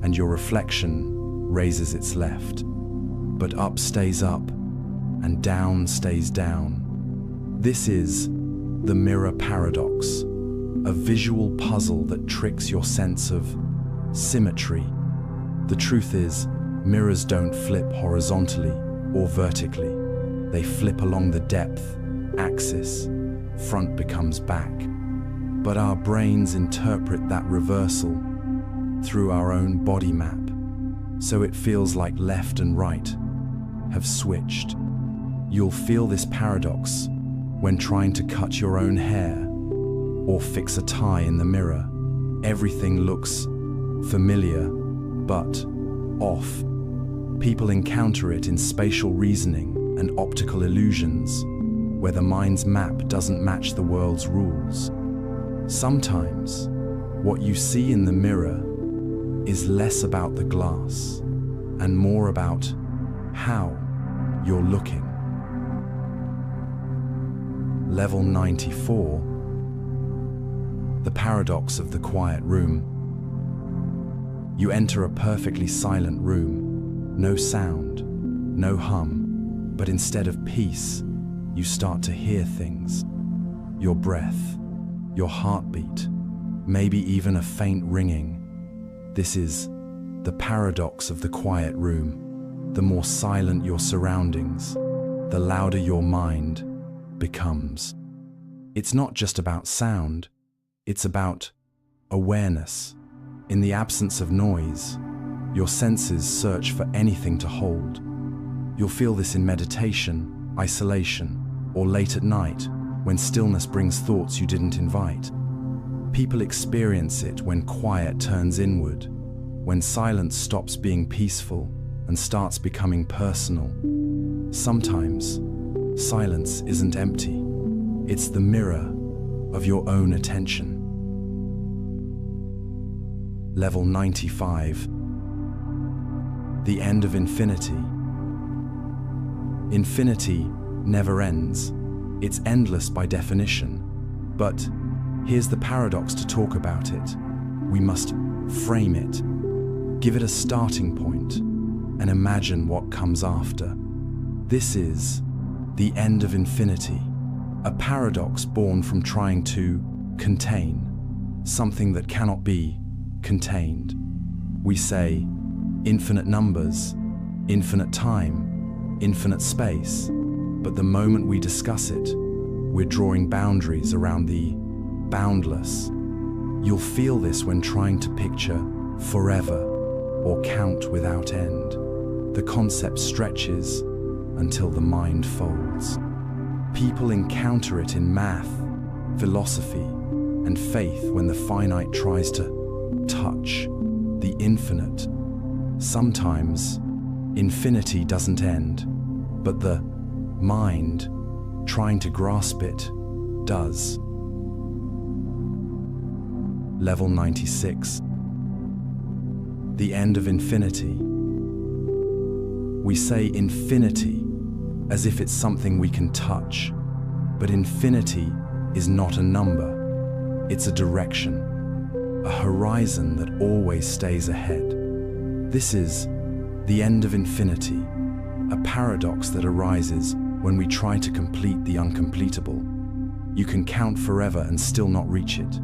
and your reflection raises its left. But up stays up, and down stays down. This is the mirror paradox, a visual puzzle that tricks your sense of symmetry. The truth is, mirrors don't flip horizontally or vertically. They flip along the depth axis. Front becomes back. But our brains interpret that reversal through our own body map, so it feels like left and right have switched. You'll feel this paradox when trying to cut your own hair or fix a tie in the mirror. Everything looks familiar, but off. People encounter it in spatial reasoning and optical illusions, where the mind's map doesn't match the world's rules. Sometimes, what you see in the mirror is less about the glass and more about how you're looking. Level 94. The paradox of the quiet room. You enter a perfectly silent room, no sound, no hum, but instead of peace, you start to hear things. Your breath, your heartbeat, maybe even a faint ringing. This is the paradox of the quiet room. The more silent your surroundings, the louder your mind becomes. It's not just about sound, it's about awareness. In the absence of noise, your senses search for anything to hold. You'll feel this in meditation, isolation, or late at night when stillness brings thoughts you didn't invite. People experience it when quiet turns inward, when silence stops being peaceful and starts becoming personal. Sometimes, silence isn't empty. It's the mirror of your own attention. Level 95. The end of infinity. Infinity never ends. It's endless by definition. But here's the paradox to talk about it. We must frame it, give it a starting point, and imagine what comes after. This is the end of infinity, a paradox born from trying to contain something that cannot be contained. We say infinite numbers, infinite time, infinite space, but the moment we discuss it, we're drawing boundaries around the boundless. You'll feel this when trying to picture forever or count without end. The concept stretches until the mind folds. People encounter it in math, philosophy, and faith when the finite tries to touch the infinite. Sometimes, infinity doesn't end, but the mind, trying to grasp it, does. Level 96. The end of infinity. We say infinity as if it's something we can touch, but infinity is not a number. It's a direction, a horizon that always stays ahead. This is the end of infinity, a paradox that arises when we try to complete the uncompletable. You can count forever and still not reach it.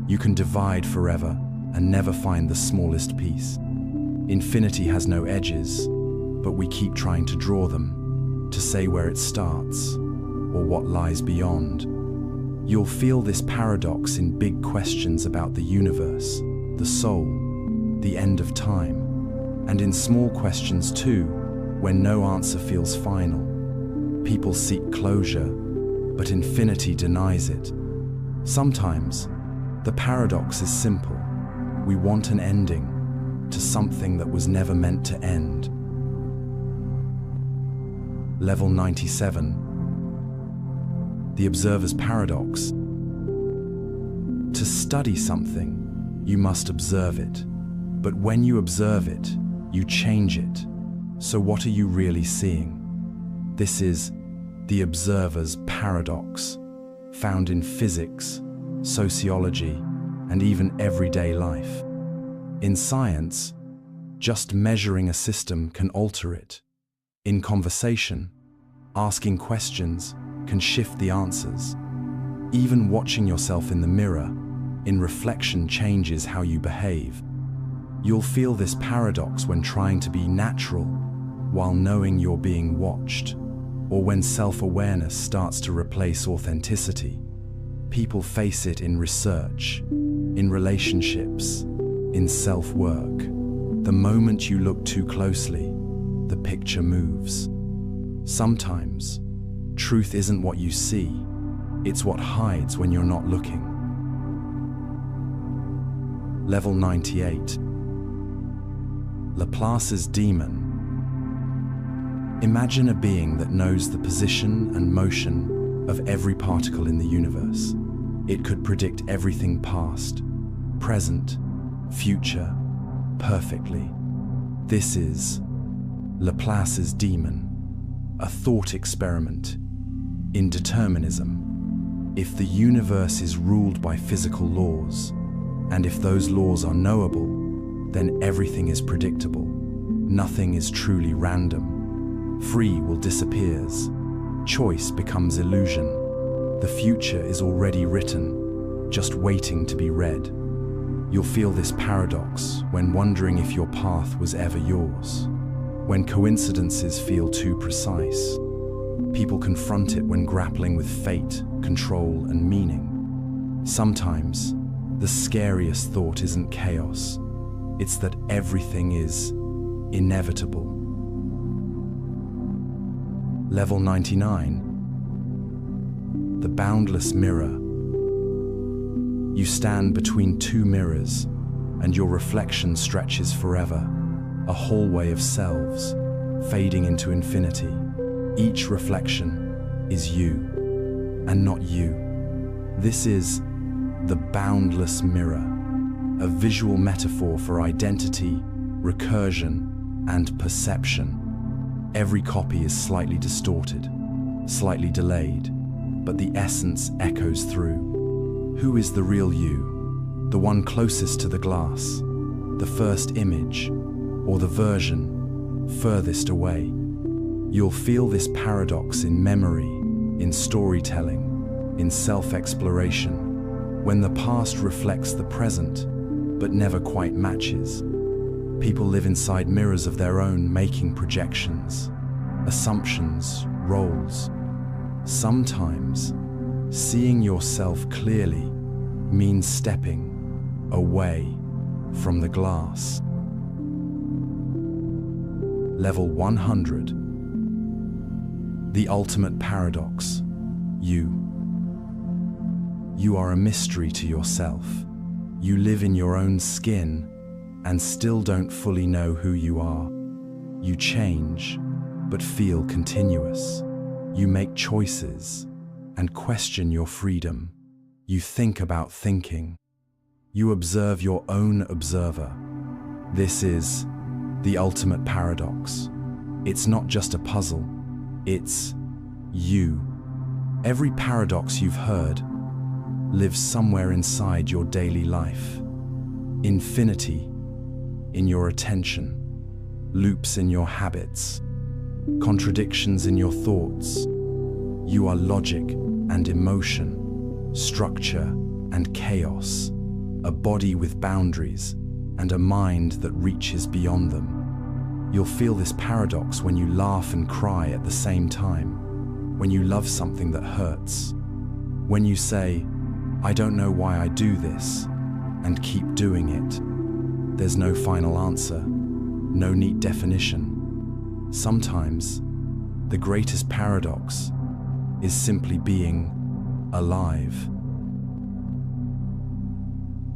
You can divide forever and never find the smallest piece. Infinity has no edges, but we keep trying to draw them, to say where it starts or what lies beyond. You'll feel this paradox in big questions about the universe, the soul, the end of time, and in small questions too, when no answer feels final. People seek closure, but infinity denies it. Sometimes, the paradox is simple. We want an ending to something that was never meant to end. Level 97. The observer's paradox. To study something, you must observe it. But when you observe it, you change it. So what are you really seeing? This is the observer's paradox, found in physics, sociology, and even everyday life. In science, just measuring a system can alter it. In conversation, asking questions can shift the answers. Even watching yourself in the mirror, in reflection, changes how you behave. You'll feel this paradox when trying to be natural while knowing you're being watched, or when self-awareness starts to replace authenticity. People face it in research, in relationships, in self-work. The moment you look too closely, the picture moves. Sometimes, truth isn't what you see, it's what hides when you're not looking. Level 98. Laplace's demon. Imagine a being that knows the position and motion of every particle in the universe. It could predict everything past, present, future, perfectly. This is Laplace's demon, a thought experiment in determinism. If the universe is ruled by physical laws, and if those laws are knowable, then everything is predictable. Nothing is truly random. Free will disappears. Choice becomes illusion. The future is already written, just waiting to be read. You'll feel this paradox when wondering if your path was ever yours. When coincidences feel too precise. People confront it when grappling with fate, control, and meaning. Sometimes, the scariest thought isn't chaos. It's that everything is inevitable. Level 99. The boundless mirror. You stand between two mirrors, and your reflection stretches forever, a hallway of selves, fading into infinity. Each reflection is you, and not you. This is the boundless mirror, a visual metaphor for identity, recursion, and perception. Every copy is slightly distorted, slightly delayed, but the essence echoes through. Who is the real you? The one closest to the glass, the first image, or the version furthest away? You'll feel this paradox in memory, in storytelling, in self-exploration, when the past reflects the present, but never quite matches. People live inside mirrors of their own, making projections, assumptions, roles. Sometimes, seeing yourself clearly means stepping away from the glass. Level 100. The ultimate paradox. You. You are a mystery to yourself. You live in your own skin and still don't fully know who you are. You change, but feel continuous. You make choices and question your freedom. You think about thinking. You observe your own observer. This is the ultimate paradox. It's not just a puzzle, it's you. Every paradox you've heard lives somewhere inside your daily life. Infinity in your attention, loops in your habits, contradictions in your thoughts. You are logic and emotion, structure and chaos, a body with boundaries and a mind that reaches beyond them. You'll feel this paradox when you laugh and cry at the same time, when you love something that hurts, when you say, "I don't know why I do this," and keep doing it. There's no final answer, no neat definition. Sometimes, the greatest paradox is simply being alive.